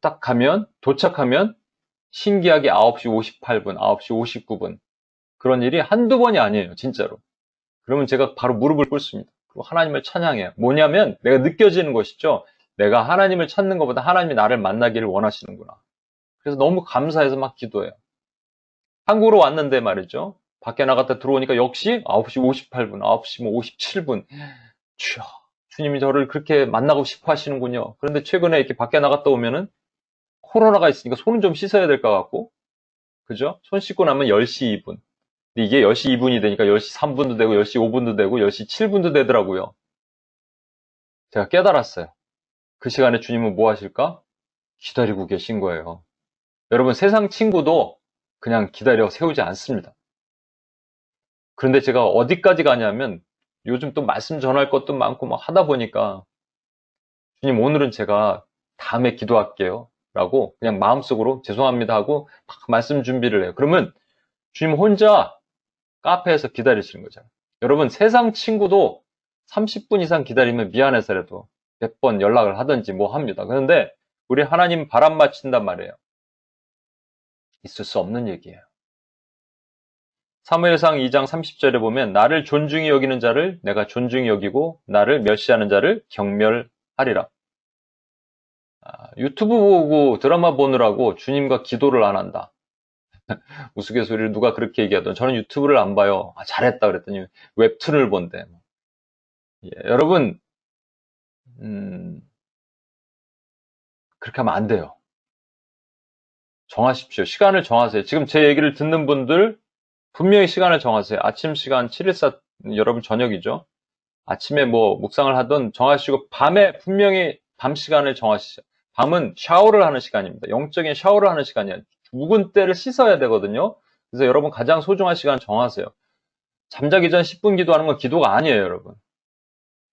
딱 가면 도착하면 신기하게 9시 58분, 9시 59분 그런 일이 한두 번이 아니에요. 진짜로. 그러면 제가 바로 무릎을 꿇습니다. 그리고 하나님을 찬양해요. 뭐냐면 내가 느껴지는 것이죠. 내가 하나님을 찾는 것보다 하나님이 나를 만나기를 원하시는구나. 그래서 너무 감사해서 막 기도해요. 한국으로 왔는데 말이죠. 밖에 나갔다 들어오니까 역시 9시 58분, 9시 57분. 주여, 주님이 저를 그렇게 만나고 싶어 하시는군요. 그런데 최근에 이렇게 밖에 나갔다 오면은 코로나가 있으니까 손은 좀 씻어야 될 것 같고, 그죠? 손 씻고 나면 10시 2분. 근데 이게 10시 2분이 되니까 10시 3분도 되고, 10시 5분도 되고, 10시 7분도 되더라고요. 제가 깨달았어요. 그 시간에 주님은 뭐 하실까? 기다리고 계신 거예요. 여러분, 세상 친구도 그냥 기다려 세우지 않습니다. 그런데 제가 어디까지 가냐면, 요즘 또 말씀 전할 것도 많고 막 하다 보니까, 주님, 오늘은 제가 다음에 기도할게요. 라고 그냥 마음속으로 죄송합니다 하고 막 말씀 준비를 해요. 그러면 주님 혼자 카페에서 기다리시는 거잖아요. 여러분, 세상 친구도 30분 이상 기다리면 미안해서라도 몇 번 연락을 하든지 뭐 합니다. 그런데 우리 하나님 바람 맞춘단 말이에요. 있을 수 없는 얘기예요. 사무엘상 2장 30절에 보면 나를 존중히 여기는 자를 내가 존중히 여기고 나를 멸시하는 자를 경멸하리라. 유튜브 보고 드라마 보느라고 주님과 기도를 안 한다. 우스갯소리를 누가 그렇게 얘기하던 저는 유튜브를 안 봐요. 잘했다 그랬더니 웹툰을 본대. 예, 여러분 그렇게 하면 안 돼요. 정하십시오. 시간을 정하세요. 지금 제 얘기를 듣는 분들 분명히 시간을 정하세요. 아침 시간 714 여러분 저녁이죠. 아침에 뭐 묵상을 하던 정하시고 밤에 분명히 밤 시간을 정하시죠. 밤은 샤워를 하는 시간입니다. 영적인 샤워를 하는 시간이에요. 묵은 때를 씻어야 되거든요. 그래서 여러분 가장 소중한 시간 정하세요. 잠자기 전 10분 기도하는 건 기도가 아니에요, 여러분.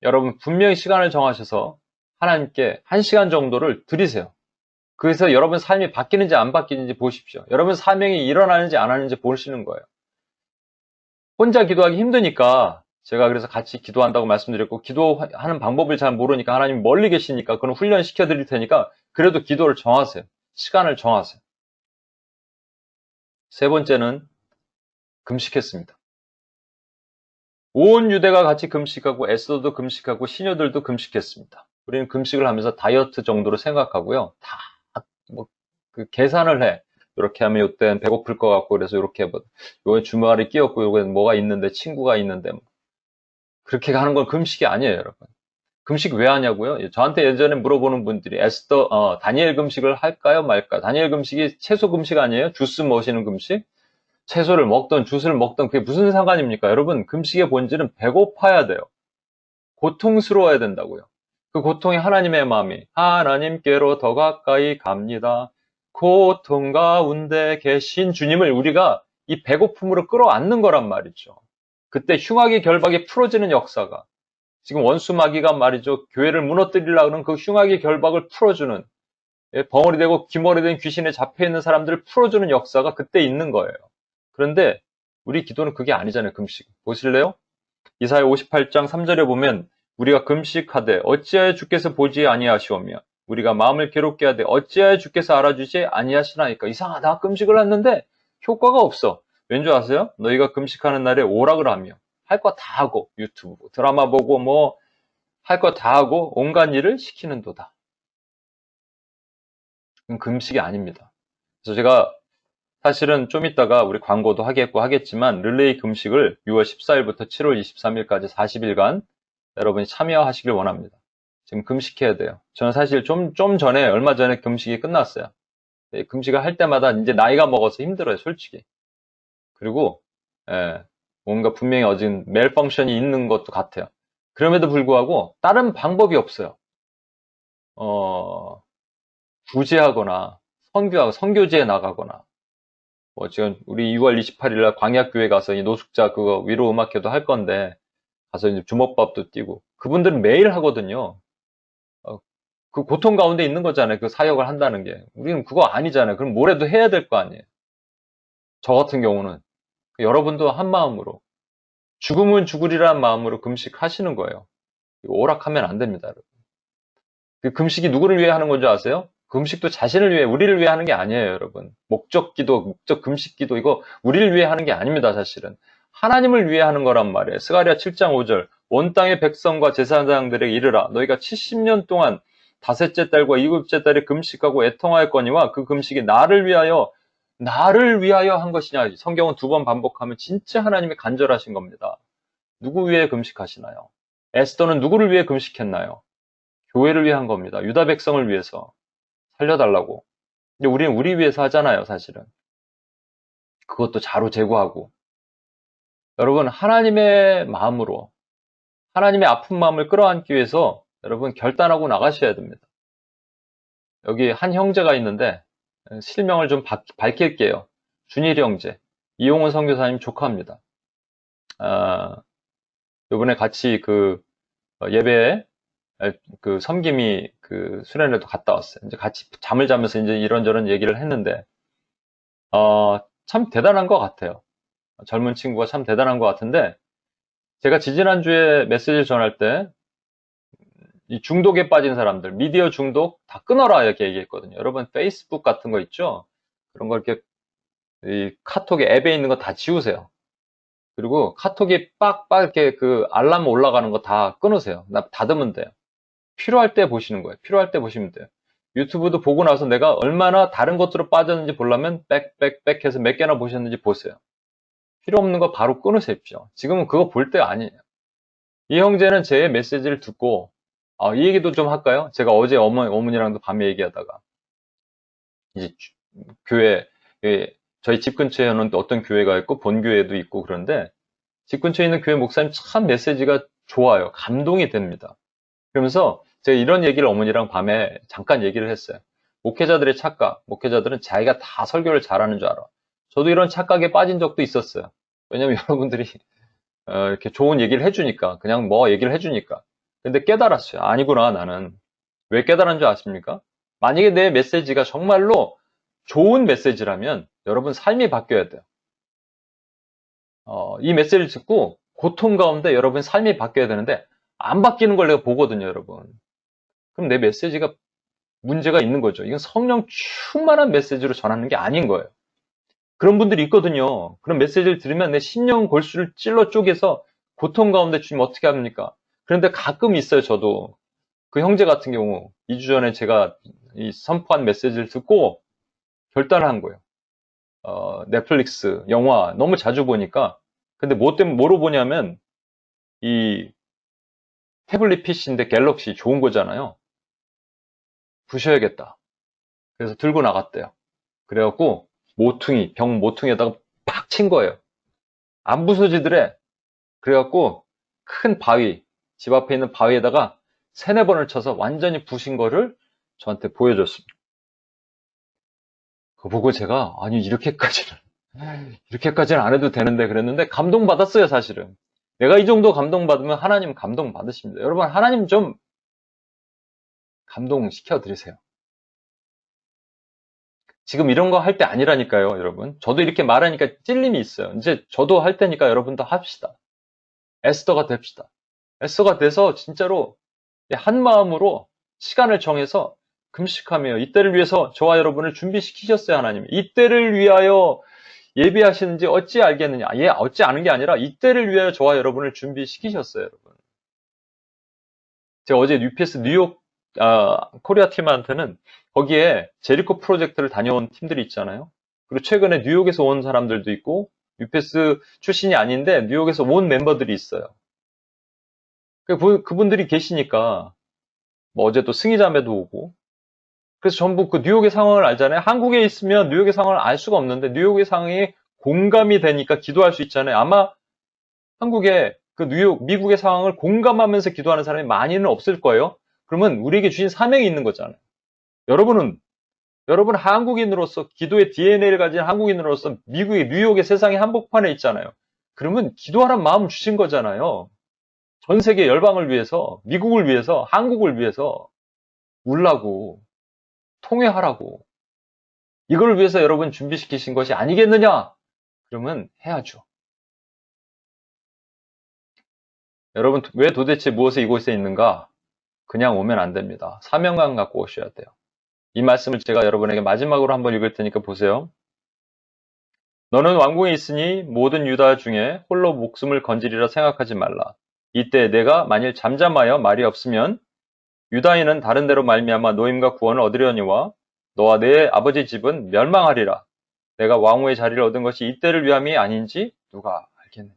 여러분 분명히 시간을 정하셔서 하나님께 1시간 정도를 드리세요. 그래서 여러분 삶이 바뀌는지 안 바뀌는지 보십시오. 여러분 사명이 일어나는지 안 하는지 보시는 거예요. 혼자 기도하기 힘드니까 제가 그래서 같이 기도한다고 말씀드렸고 기도하는 방법을 잘 모르니까 하나님 멀리 계시니까 그건 훈련시켜 드릴 테니까 그래도 기도를 정하세요. 시간을 정하세요. 세 번째는 금식했습니다. 온 유대가 같이 금식하고 에스더도 금식하고 시녀들도 금식했습니다. 우리는 금식을 하면서 다이어트 정도로 생각하고요. 다 그 계산을 해. 이렇게 하면 이때는 배고플 것 같고 그래서 이렇게 뭐 요에 주말이 끼었고 요에 뭐가 있는데 친구가 있는데 뭐. 그렇게 하는 건 금식이 아니에요, 여러분. 금식 왜 하냐고요? 저한테 예전에 물어보는 분들이 다니엘 금식을 할까요, 말까? 다니엘 금식이 채소 금식 아니에요? 주스 마시는 금식? 채소를 먹던 주스를 먹던 그게 무슨 상관입니까? 여러분, 금식의 본질은 배고파야 돼요. 고통스러워야 된다고요. 그 고통이 하나님의 마음이 하나님께로 더 가까이 갑니다. 고통 가운데 계신 주님을 우리가 이 배고픔으로 끌어안는 거란 말이죠. 그때 흉악의 결박이 풀어지는 역사가 지금 원수 마귀가 말이죠. 교회를 무너뜨리려고 하는 그 흉악의 결박을 풀어주는 벙어리 되고 귀머리 된 귀신에 잡혀있는 사람들을 풀어주는 역사가 그때 있는 거예요. 그런데 우리 기도는 그게 아니잖아요. 금식. 보실래요? 이사야 58장 3절에 보면 우리가 금식하되 어찌하여 주께서 보지 아니하시오며 우리가 마음을 괴롭게 하되 어찌하여 주께서 알아주지 아니하시나이까. 이상하다. 금식을 했는데 효과가 없어. 왠지 아세요? 너희가 금식하는 날에 오락을 하며 할 거 다 하고 유튜브 드라마 보고 뭐 할 거 다 하고 온갖 일을 시키는도다. 그건 금식이 아닙니다. 그래서 제가 사실은 좀 이따가 우리 광고도 하겠지만 릴레이 금식을 6월 14일부터 7월 23일까지 40일간 여러분이 참여하시길 원합니다. 지금 금식해야 돼요. 저는 사실 좀 전에 얼마 전에 금식이 끝났어요. 금식을 할 때마다 이제 나이가 먹어서 힘들어요, 솔직히. 그리고 뭔가 분명히 어진 멜펑션이 있는 것도 같아요. 그럼에도 불구하고 다른 방법이 없어요. 구제하거나 선교지에 나가거나 뭐 지금 우리 6월 28일 날 광약교회 가서 이 노숙자 그거 위로 음악회도 할 건데 가서 이제 주먹밥도 뛰고 그분들은 매일 하거든요. 그 고통 가운데 있는 거잖아요. 그 사역을 한다는 게. 우리는 그거 아니잖아요. 그럼 뭐라도 해야 될 거 아니에요. 저 같은 경우는 여러분도 한 마음으로 죽으면 죽으리라는 마음으로 금식하시는 거예요. 오락하면 안 됩니다, 여러분. 그 금식이 누구를 위해 하는 건지 아세요? 금식도 자신을 위해, 우리를 위해 하는 게 아니에요, 여러분. 목적 기도, 목적 금식 기도, 이거 우리를 위해 하는 게 아닙니다, 사실은. 하나님을 위해 하는 거란 말이에요. 스가랴 7장 5절. 온 땅의 백성과 제사장들에게 이르라. 너희가 70년 동안 다섯째 달과 일곱째 달에 금식하고 애통하였거니와 그 금식이 나를 위하여 한 것이냐. 성경은 두 번 반복하면 진짜 하나님이 간절하신 겁니다. 누구 위해 금식하시나요? 에스더는 누구를 위해 금식했나요? 교회를 위한 겁니다. 유다 백성을 위해서 살려달라고. 근데 우리는 우리 위해서 하잖아요, 사실은. 그것도 자로재고하고. 여러분, 하나님의 마음으로, 하나님의 아픈 마음을 끌어안기 위해서 여러분 결단하고 나가셔야 됩니다. 여기 한 형제가 있는데 실명을 좀 밝힐게요. 준일이 형제, 이용훈 선교사님 조카입니다. 이번에 같이 그 예배에 그 섬김이 그 수련회도 갔다 왔어요. 이제 같이 잠을 자면서 이제 이런저런 얘기를 했는데 참 대단한 것 같아요. 젊은 친구가 참 대단한 것 같은데 제가 지지난주에 메시지를 전할 때 이 중독에 빠진 사람들, 미디어 중독 다 끊어라 이렇게 얘기했거든요. 여러분 페이스북 같은 거 있죠? 그런 거 이렇게 이 카톡에 앱에 있는 거 다 지우세요. 그리고 카톡이 빡빡 이렇게 그 알람 올라가는 거 다 끊으세요. 닫으면 돼요. 필요할 때 보시는 거예요. 필요할 때 보시면 돼요. 유튜브도 보고 나서 내가 얼마나 다른 것으로 빠졌는지 보려면 빽빽빽 해서 몇 개나 보셨는지 보세요. 필요 없는 거 바로 끊으십시오. 지금은 그거 볼 때 아니에요. 이 형제는 제 메시지를 듣고 이 얘기도 좀 할까요? 제가 어제 어머니랑도 밤에 얘기하다가 이제 교회 저희 집 근처에는 또 어떤 교회가 있고 본교회도 있고 그런데 집 근처에 있는 교회 목사님 참 메시지가 좋아요. 감동이 됩니다. 그러면서 제가 이런 얘기를 어머니랑 밤에 잠깐 얘기를 했어요. 목회자들의 착각, 목회자들은 자기가 다 설교를 잘하는 줄 알아. 저도 이런 착각에 빠진 적도 있었어요. 왜냐면 여러분들이 이렇게 좋은 얘기를 해주니까, 그냥 뭐 얘기를 해주니까. 근데 깨달았어요. 아니구나, 나는. 왜 깨달은 줄 아십니까? 만약에 내 메시지가 정말로 좋은 메시지라면 여러분 삶이 바뀌어야 돼요. 이 메시지를 듣고 고통 가운데 여러분 삶이 바뀌어야 되는데 안 바뀌는 걸 내가 보거든요, 여러분. 그럼 내 메시지가 문제가 있는 거죠. 이건 성령 충만한 메시지로 전하는 게 아닌 거예요. 그런 분들이 있거든요. 그런 메시지를 들으면 내 심령 골수를 찔러 쪼개서 고통 가운데 주님 어떻게 합니까? 그런데 가끔 있어요, 저도. 그 형제 같은 경우 2주 전에 제가 이 선포한 메시지를 듣고 결단을 한 거예요. 넷플릭스 영화 너무 자주 보니까 근데 뭐로 보냐면 이 태블릿 PC인데 갤럭시 좋은 거잖아요. 부셔야겠다. 그래서 들고 나갔대요. 그래갖고 병 모퉁이에다가 팍 친 거예요. 안 부서지더래. 그래갖고 큰 바위, 집 앞에 있는 바위에다가 3-4번을 쳐서 완전히 부신 거를 저한테 보여줬습니다. 그거 보고 제가 아니 이렇게까지는 안 해도 되는데 그랬는데 감동받았어요, 사실은. 내가 이 정도 감동받으면 하나님 감동받으십니다. 여러분, 하나님 좀 감동시켜 드리세요. 지금 이런 거 할 때 아니라니까요, 여러분. 저도 이렇게 말하니까 찔림이 있어요. 이제 저도 할 테니까 여러분도 합시다. 에스더가 됩시다. 에스더가 돼서 진짜로 한 마음으로 시간을 정해서 금식하며 이때를 위해서 저와 여러분을 준비시키셨어요, 하나님이. 이때를 위하여 예비하시는지 어찌 알겠느냐. 어찌 아는 게 아니라 이때를 위하여 저와 여러분을 준비시키셨어요, 여러분. 제가 어제 UPS 뉴욕 코리아 팀한테는 거기에 제리코 프로젝트를 다녀온 팀들이 있잖아요. 그리고 최근에 뉴욕에서 온 사람들도 있고 UPS 출신이 아닌데 뉴욕에서 온 멤버들이 있어요. 그분들이 계시니까 뭐 어제 또 승희자매도 오고 그래서 전부 그 뉴욕의 상황을 알잖아요. 한국에 있으면 뉴욕의 상황을 알 수가 없는데 뉴욕의 상황이 공감이 되니까 기도할 수 있잖아요. 아마 한국의 그 미국의 상황을 공감하면서 기도하는 사람이 많이는 없을 거예요. 그러면 우리에게 주신 사명이 있는 거잖아요. 여러분 한국인으로서 기도의 DNA를 가진 한국인으로서 미국의 뉴욕의 세상의 한복판에 있잖아요. 그러면 기도하라는 마음을 주신 거잖아요. 전 세계 열방을 위해서, 미국을 위해서, 한국을 위해서 울라고, 통회하라고. 이걸 위해서 여러분 준비시키신 것이 아니겠느냐? 그러면 해야죠. 여러분, 왜 도대체 무엇에 이곳에 있는가? 그냥 오면 안 됩니다. 사명감 갖고 오셔야 돼요. 이 말씀을 제가 여러분에게 마지막으로 한번 읽을 테니까 보세요. 너는 왕궁에 있으니 모든 유다 중에 홀로 목숨을 건지리라 생각하지 말라. 이때 내가 만일 잠잠하여 말이 없으면 유다인은 다른 데로 말미암아 노임과 구원을 얻으려니와 너와 내 아버지 집은 멸망하리라. 내가 왕후의 자리를 얻은 것이 이때를 위함이 아닌지 누가 알겠느냐.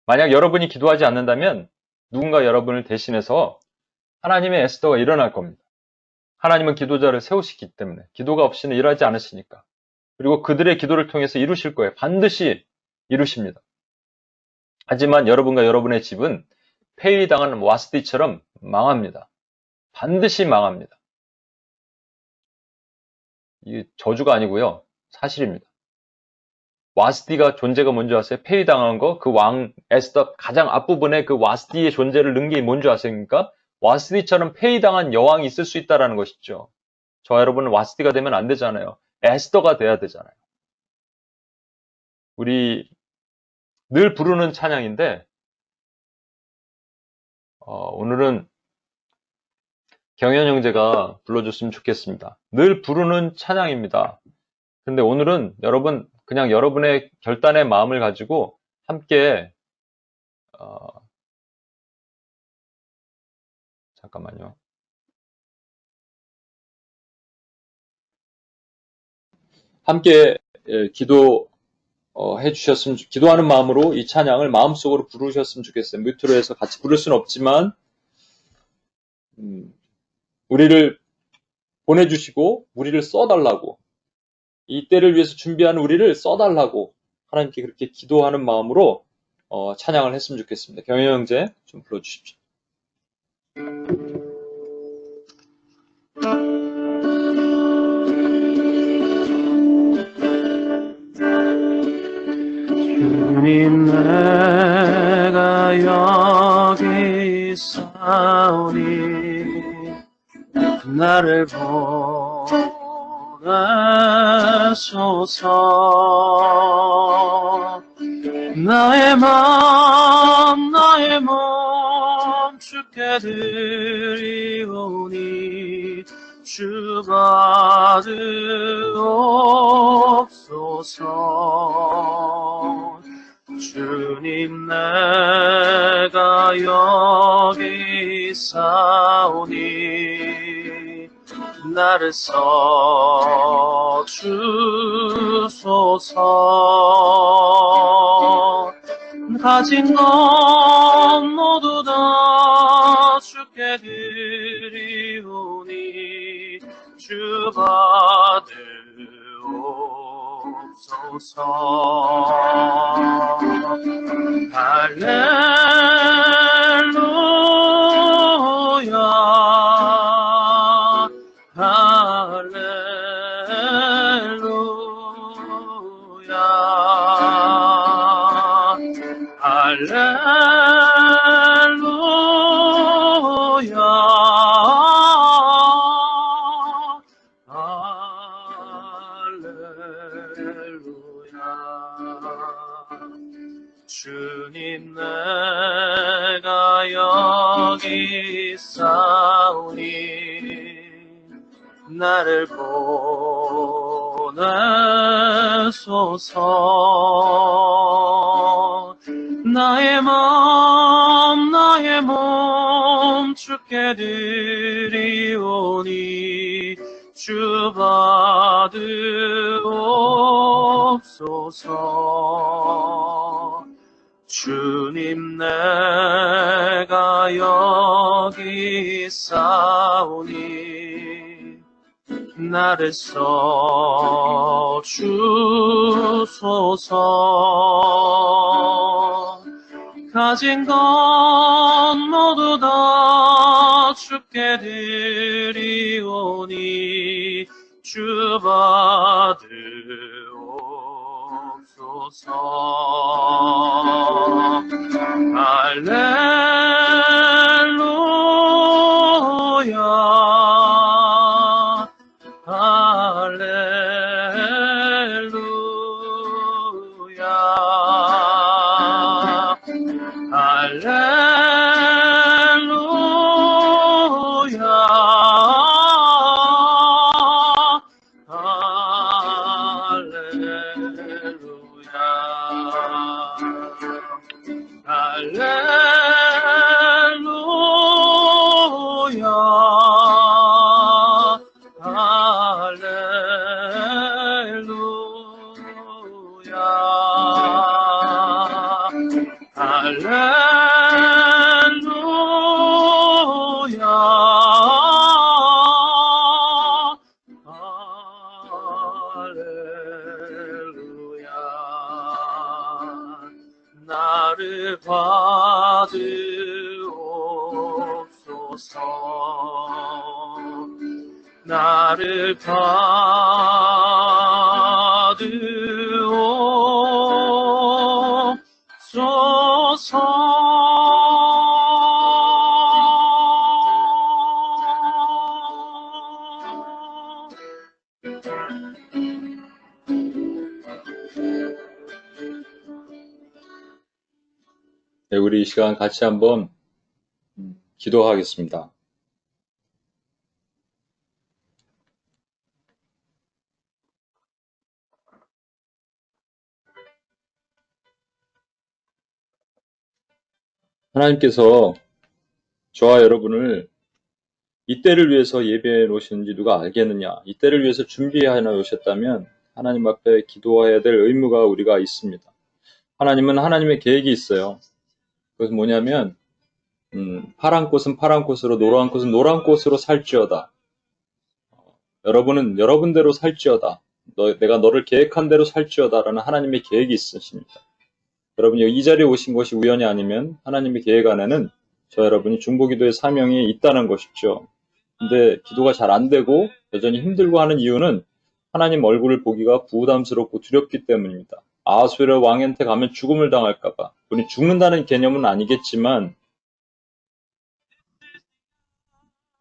만약 여러분이 기도하지 않는다면 누군가 여러분을 대신해서 하나님의 에스더가 일어날 겁니다. 하나님은 기도자를 세우시기 때문에 기도가 없이는 일하지 않으시니까. 그리고 그들의 기도를 통해서 이루실 거예요. 반드시 이루십니다. 하지만 여러분과 여러분의 집은 폐위당한 와스디처럼 망합니다. 반드시 망합니다. 이게 저주가 아니고요. 사실입니다. 와스디가 존재가 뭔지 아세요? 폐위당한 거, 그 왕 에스더 가장 앞부분에 그 와스디의 존재를 넣은 게 뭔지 아십니까? 와스디처럼 폐위당한 여왕이 있을 수 있다는 것이죠. 저와 여러분은 와스디가 되면 안 되잖아요. 에스더가 돼야 되잖아요. 우리 늘 부르는 찬양인데 오늘은 경현 형제가 불러줬으면 좋겠습니다. 늘 부르는 찬양입니다. 근데 오늘은 여러분 그냥 여러분의 결단의 마음을 가지고 함께 잠깐만요. 함께 기도하는 마음으로 이 찬양을 마음속으로 부르셨으면 좋겠어요. 뮤트로 해서 같이 부를 수는 없지만 우리를 보내주시고 우리를 써달라고, 이 때를 위해서 준비하는 우리를 써달라고 하나님께 그렇게 기도하는 마음으로 찬양을 했으면 좋겠습니다. 경혜 형제 좀 불러주십시오. 주님 내가 여기 있사오니 나를 보내소서. 나의 몸 주께 드리오니 주 받으옵소서. 주님 내가 여기 있사오니 나를 써주소서. 가진 것 모두 다 주께 드리오니 주 받으옵소서. 할렐루야 할렐루야 할렐루야 할렐루야. 주님 내가 여기 있사오니 나를 보내소서. 나의 몸 주께 드리오니 주 받으옵소서. 주님 내가 여기 있사오니 나를 써주소서. 가진 것 모두 다 주께 드리오니 주 받으옵소서. 할렐루야 할렐루야 할렐루야. 나를 받으옵소서. 나를 받으옵소서. 네, 우리 이 시간 같이 한번 기도하겠습니다. 하나님께서 저와 여러분을 이때를 위해서 예배해 놓으셨는지 누가 알겠느냐? 이때를 위해서 준비해 놓으셨다면 하나님 앞에 기도해야 될 의무가 우리가 있습니다. 하나님은 하나님의 계획이 있어요. 그것은 뭐냐면 파란 꽃은 파란 꽃으로, 노란 꽃은 노란 꽃으로 살지어다. 여러분은 여러분대로 살지어다. 내가 너를 계획한 대로 살지어다라는 하나님의 계획이 있으십니다. 여러분이 이 자리에 오신 것이 우연이 아니면 하나님의 계획 안에는 저 여러분이 중보기도의 사명이 있다는 것이죠. 근데 기도가 잘 안 되고 여전히 힘들고 하는 이유는 하나님 얼굴을 보기가 부담스럽고 두렵기 때문입니다. 아하수에르 왕한테 가면 죽음을 당할까봐. 우리 죽는다는 개념은 아니겠지만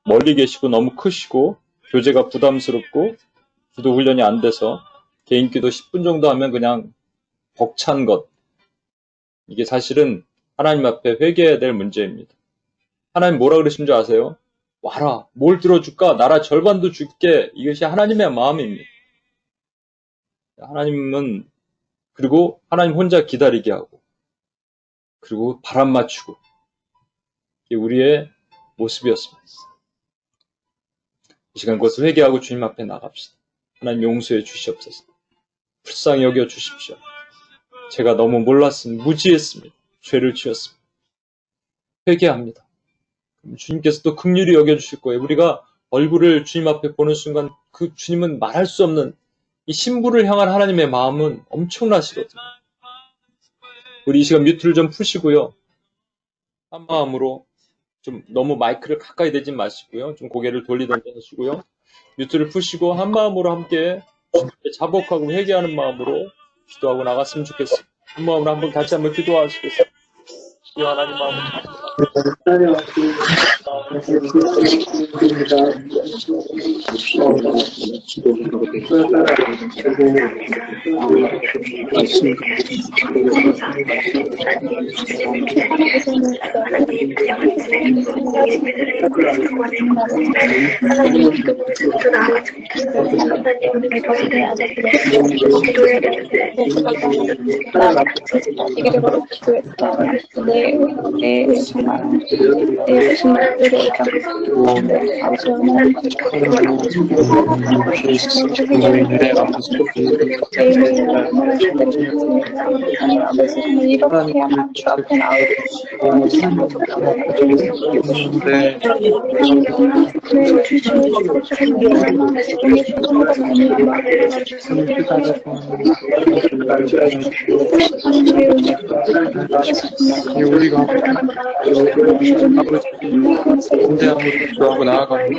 멀리 계시고 너무 크시고 교제가 부담스럽고 기도 훈련이 안 돼서 개인 기도 10분 정도 하면 그냥 벅찬 것. 이게 사실은 하나님 앞에 회개해야 될 문제입니다. 하나님 뭐라 그러신 줄 아세요? 와라. 뭘 들어줄까? 나라 절반도 줄게. 이것이 하나님의 마음입니다. 하나님은 그리고 하나님 혼자 기다리게 하고 그리고 바람 맞추고 이게 우리의 모습이었습니다. 이 시간 그것을 회개하고 주님 앞에 나갑시다. 하나님 용서해 주시옵소서. 불쌍히 여겨 주십시오. 제가 너무 몰랐습니다. 무지했습니다. 죄를 지었습니다. 회개합니다. 그럼 주님께서 또 긍휼히 여겨주실 거예요. 우리가 얼굴을 주님 앞에 보는 순간 그 주님은 말할 수 없는 이 신부를 향한 하나님의 마음은 엄청나시거든요. 우리 이 시간 뮤트를 좀 푸시고요. 한 마음으로 좀 너무 마이크를 가까이 대지 마시고요. 좀 고개를 돌리던지 하시고요. 뮤트를 푸시고 한 마음으로 함께 자복하고 회개하는 마음으로 기도하고 나갔으면 좋겠습니다. 한 마음으로 한번 다시 한번 기도하시겠습니다. 주여 하나님 마음을 우리가 존재함으로 기도하고 나아가고 이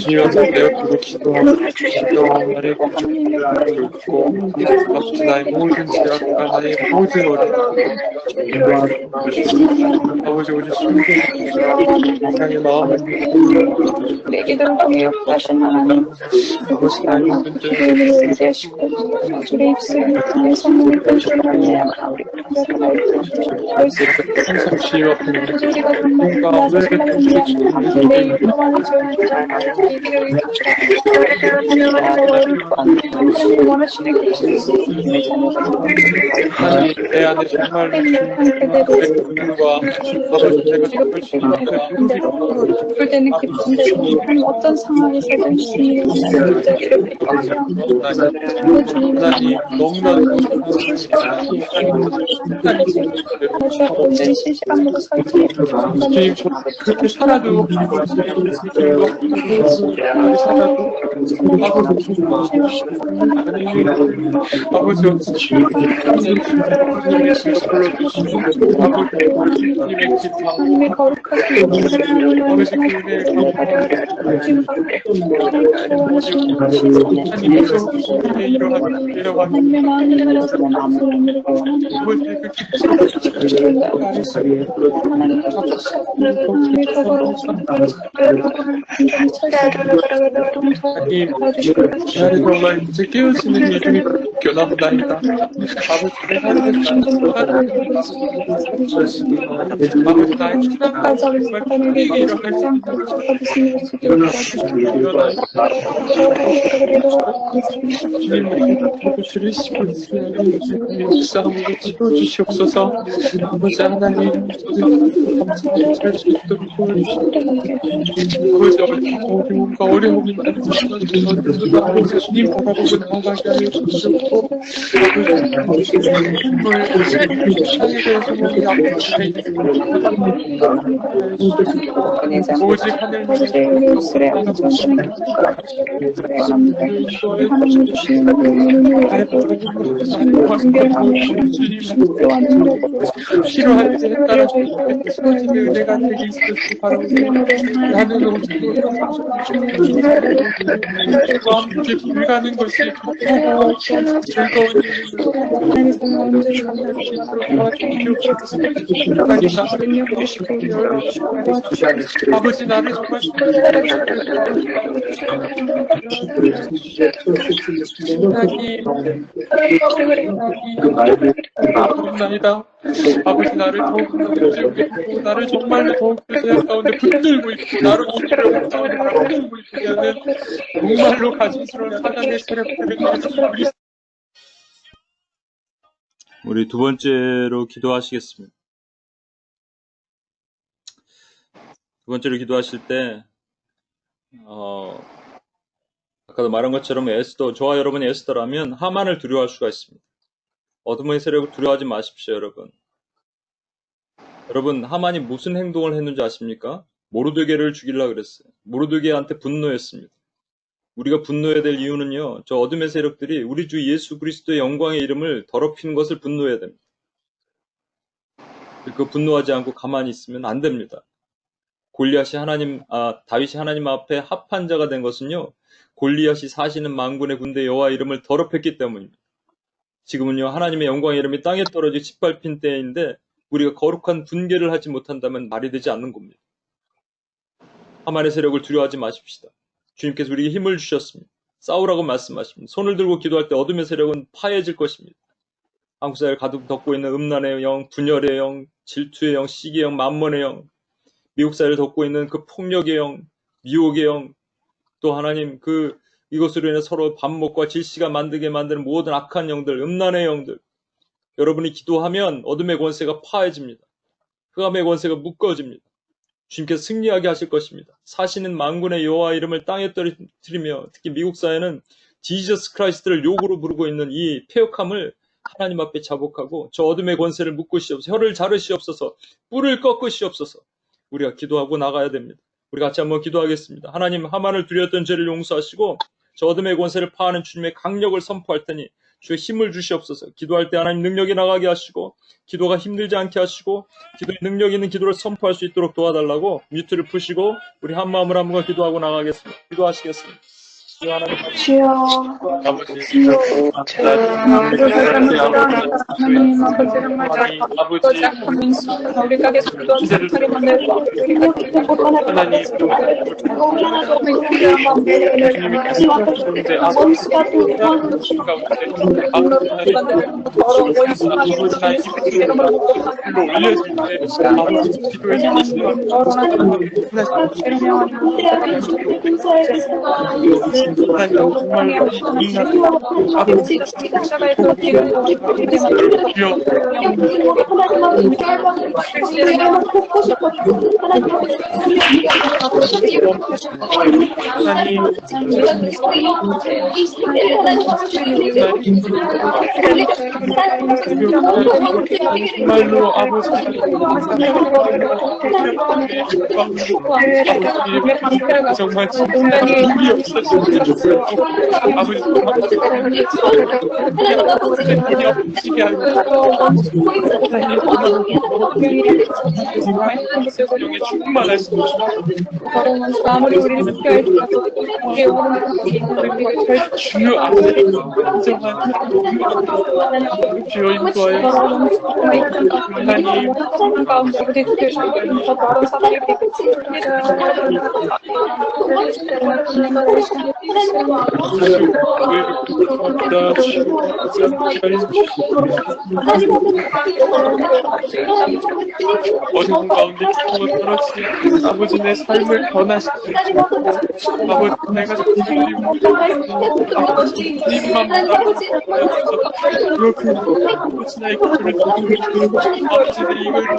주님께서 내 옆으로 기도하고 나를 돕고 나의 모든 죄악과 나의 모든 어려움 아버지 우리 세상의 마음을 내 기도를 통해 역사하신 하나님 아버지 나의 모든 기도를 의지하시고 우리 입술을 통해 성령의 편지를 말미암아 우리 항상 주님 앞에 우리가 뭔가 오늘의 통치를 내일 동안의 저희를 잘 얘기를 하나님 원하시는 것을 하나님 내 안에 정말로 그들과 아버지 제가 잡을 수 있는 그럴 때는 그때는 어떤 상황에서든 주님을 만나는 자리를 베풀어서 주님 하나님 너무나도 주님 실시간으로 설치 주님 저 그렇게 살아도 아버지 하나님의 거룩하신 아버지 하나님의 마음을 들어서 마음으로 누르고 원하는 나를 정말 이제 깨우치는 일들이 겨나보다니다 아버지 나의 신앙까지 정말 크게 일어날 수 주님 주리시고 싸움을 치러주시옵소서. 아버지 하나님 감사할 수 있도록 도와주시옵소서. 아버지 뭔가 어려움이 많으시면 아버지 주님 바라보고 나아가게 하여 주시옵고 힘을 향해 대해서 몸이 아프게 오직 하늘님의 필요할 때 따라 주님의 은혜가 되게 있었기 바랍니다. 나는 오직 함께 불가는 것이 기쁘고 즐거운 아버지 나를 정말 나이다. 아버지 나를 더욱 붙들고 나를 정말로 더욱 교제할 가운데 붙들고 있고 나를 지키려고 붙들고 있게 하는 정말로 가증스러운 사단의 세력들을 우리 두 번째로 기도하시겠습니다. 두 번째로 기도하실 때 아까도 말한 것처럼 저와 여러분이 에스더라면 하만을 두려워할 수가 있습니다. 어둠의 세력을 두려워하지 마십시오, 여러분. 여러분, 하만이 무슨 행동을 했는지 아십니까? 모르드게를 죽이려고 그랬어요. 모르드게한테 분노했습니다. 우리가 분노해야 될 이유는요, 저 어둠의 세력들이 우리 주 예수 그리스도의 영광의 이름을 더럽히는 것을 분노해야 됩니다. 그 분노하지 않고 가만히 있으면 안 됩니다. 다윗이 하나님 앞에 합한 자가 된 것은요, 골리앗이 사시는 만군의 군대 여호와 이름을 더럽혔기 때문입니다. 지금은요, 하나님의 영광의 이름이 땅에 떨어져 짓밟힌 때인데 우리가 거룩한 분개를 하지 못한다면 말이 되지 않는 겁니다. 하만의 세력을 두려워하지 마십시다. 주님께서 우리에게 힘을 주셨습니다. 싸우라고 말씀하십니다. 손을 들고 기도할 때 어둠의 세력은 파해질 것입니다. 한국 사회를 가득 덮고 있는 음란의 영, 분열의 영, 질투의 영, 시기의 영, 만몬의 영, 미국 사회를 덮고 있는 그 폭력의 영, 미혹의 영, 또 하나님 이것으로 인해 서로 반목과 질시가 만들게 만드는 모든 악한 영들, 음란의 영들, 여러분이 기도하면 어둠의 권세가 파해집니다. 흑암의 권세가 묶어집니다. 주님께서 승리하게 하실 것입니다. 사시는 만군의 여호와 이름을 땅에 떨어뜨리며 특히 미국 사회는 지저스 크라이스트를 욕으로 부르고 있는 이 폐역함을 하나님 앞에 자복하고 저 어둠의 권세를 묶으시옵소서. 혀를 자르시옵소서. 뿔을 꺾으시옵소서. 우리가 기도하고 나가야 됩니다. 우리 같이 한번 기도하겠습니다. 하나님, 하만을 두려웠던 죄를 용서하시고 저 어둠의 권세를 파하는 주님의 강력을 선포할 테니 주의 힘을 주시옵소서. 기도할 때 하나님 능력이 나가게 하시고 기도가 힘들지 않게 하시고 기도의 능력 있는 기도를 선포할 수 있도록 도와달라고 뮤트를 푸시고 우리 한 마음으로 한번 기도하고 나가겠습니다. 기도하시겠습니다. 주여 하나님 아버지를 맞아 우리가 계속 기도하는 만들고 우리가 기도하고 하나님 하나님 정말로 아버지 주여 정말로 아버지 정말 힘이 없어지고 아버지 힘이 없으시게 하고 영에 충만하시고 아무리 우리를 지켜야지라도 우리의 오른쪽에 주여 아버지 인정한 주여 인도하여 하나님 가운데 우리 더 많은 사람에게 어려운 가운데 기쁨을 떨어지 아버지 내 삶을 변화시키고 아버지 내가 주님만 그렇게 아버지 나의 기쁨을 드리고 아버지 내 이걸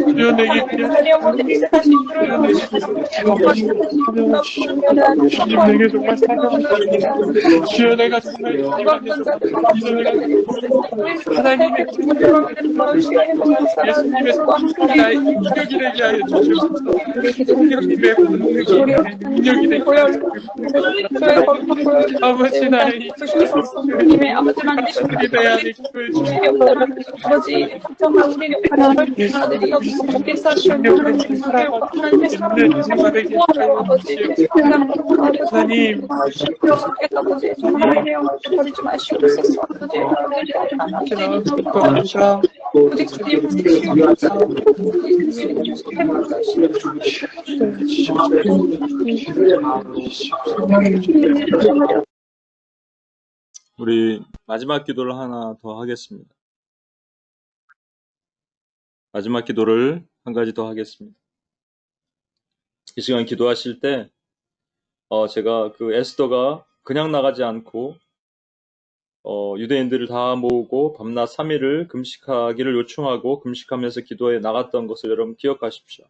분명히 내게 정말 사랑합니다. 주여 내가 정말 하나님의 예수님의 나의 능력이 되게 하여 주시옵소서. 성령님의 능력이 되게 하여 주시옵소서. 아버지 나의 주님의 아버지만 우리 내 안에 기도해 주시옵소서. 아버지 정말 우리는 하나들이 먹게 싸주시고 하나님의 사랑을 생활에게 아버지 하나님 아버지 정말 하나님 버리지 마시옵소서. 감사합니다. 오직 주님을 우리 마지막 기도를 하나 더 하겠습니다. 마지막 기도를 한 가지 더 하겠습니다. 이 시간 기도하실 때 제가 그 에스더가 그냥 나가지 않고 유대인들을 다 모으고 밤낮 3일을 금식하기를 요청하고 금식하면서 기도에 나갔던 것을 여러분 기억하십시오.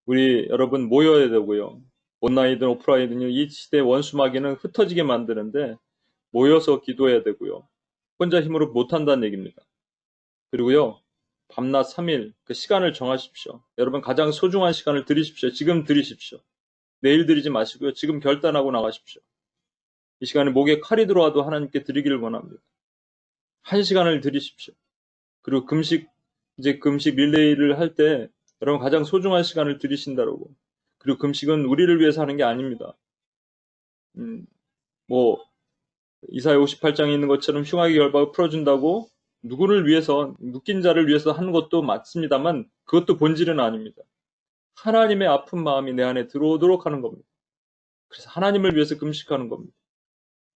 우리 여러분 모여야 되고요. 온라인이든 오프라인이든 이 시대 원수마귀는 흩어지게 만드는데 모여서 기도해야 되고요. 혼자 힘으로 못한다는 얘기입니다. 그리고요. 밤낮 3일 그 시간을 정하십시오. 여러분 가장 소중한 시간을 드리십시오. 지금 드리십시오. 내일 드리지 마시고요. 지금 결단하고 나가십시오. 이 시간에 목에 칼이 들어와도 하나님께 드리기를 원합니다. 1시간을 드리십시오. 그리고 금식 릴레이를 할 때 여러분 가장 소중한 시간을 드리신다라고. 그리고 금식은 우리를 위해서 하는 게 아닙니다. 이사야 58장에 있는 것처럼 흉악의 결박을 풀어준다고 누구를 위해서, 묶인 자를 위해서 하는 것도 맞습니다만 그것도 본질은 아닙니다. 하나님의 아픈 마음이 내 안에 들어오도록 하는 겁니다. 그래서 하나님을 위해서 금식하는 겁니다.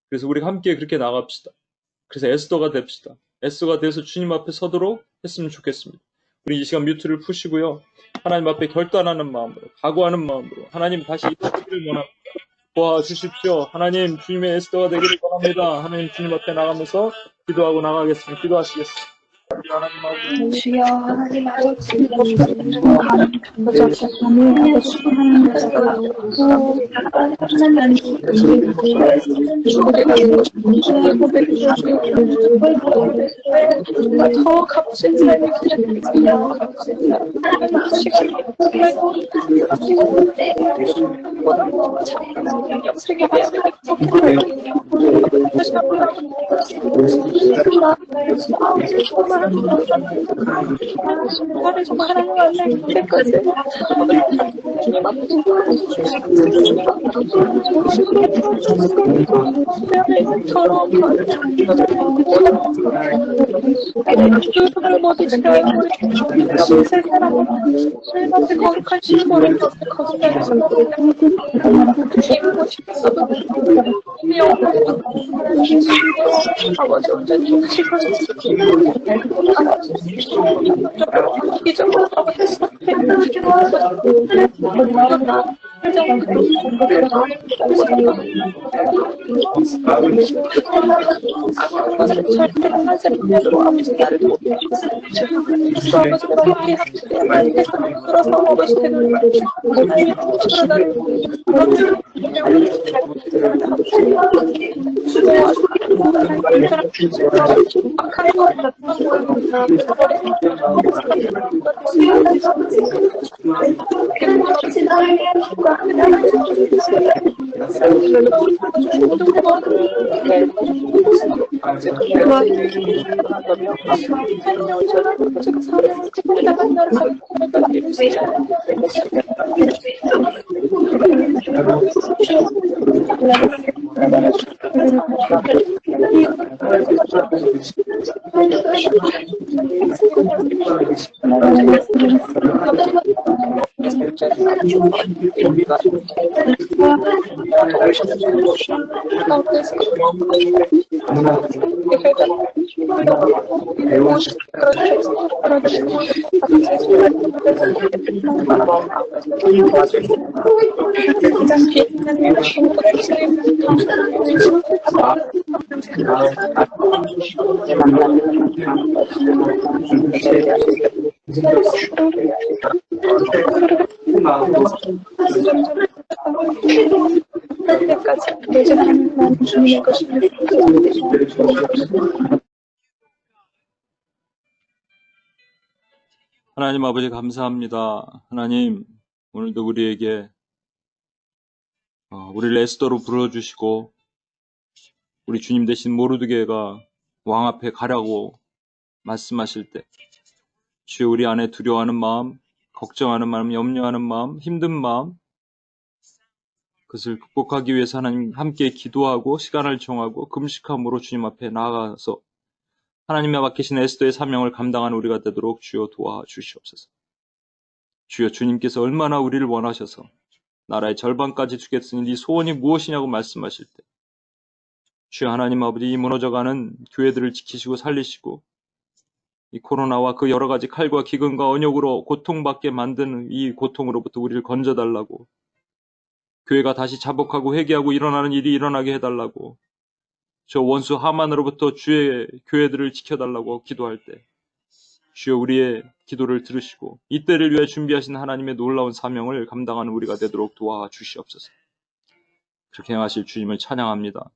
그래서 우리 함께 그렇게 나갑시다. 그래서 에스더가 됩시다. 에스더가 돼서 주님 앞에 서도록 했으면 좋겠습니다. 우리 이 시간 뮤트를 푸시고요. 하나님 앞에 결단하는 마음으로, 각오하는 마음으로 하나님 다시 일하시기를 원합니다. 도와주십시오. 하나님 주님의 에스더가 되기를 원합니다. 하나님 주님 앞에 나가면서 기도하고 나가겠습니다. 기도하시겠습니다. 주여 하나님 아버지 더 값진 삶을 드립니다. 정말 하나님 안에 그때까지 주님 앞에 더러운 삶한테 거룩한 신분을 거듭나면서 힘고 싶어도 아버지 언제든 시간을 기적으로 아버지 절대하지 말고 아버지 나를 도와주시옵소서. 아버지가 그렇게 하시되 돌아서 아버지는 하나님의 통치로 나를 하나님 아버지 감사합니다. 하나님 오늘도 우리에게 우리를 에스더로 불러주시고 우리 주님 대신 모르드게가 왕 앞에 가라고 말씀하실 때 주여 우리 안에 두려워하는 마음, 걱정하는 마음, 염려하는 마음, 힘든 마음 그것을 극복하기 위해서 하나님 함께 기도하고 시간을 정하고 금식함으로 주님 앞에 나아가서 하나님의 맡기신 에스더의 사명을 감당하는 우리가 되도록 주여 도와주시옵소서. 주여 주님께서 얼마나 우리를 원하셔서 나라의 절반까지 주겠으니 네 소원이 무엇이냐고 말씀하실 때 주여 하나님 아버지 이 무너져가는 교회들을 지키시고 살리시고 이 코로나와 그 여러 가지 칼과 기근과 언역으로 고통받게 만드는 이 고통으로부터 우리를 건져달라고 교회가 다시 자복하고 회개하고 일어나는 일이 일어나게 해달라고 저 원수 하만으로부터 주의 교회들을 지켜달라고 기도할 때 주여 우리의 기도를 들으시고 이때를 위해 준비하신 하나님의 놀라운 사명을 감당하는 우리가 되도록 도와주시옵소서. 그렇게 행하실 주님을 찬양합니다.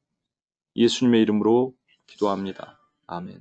예수님의 이름으로 기도합니다. 아멘.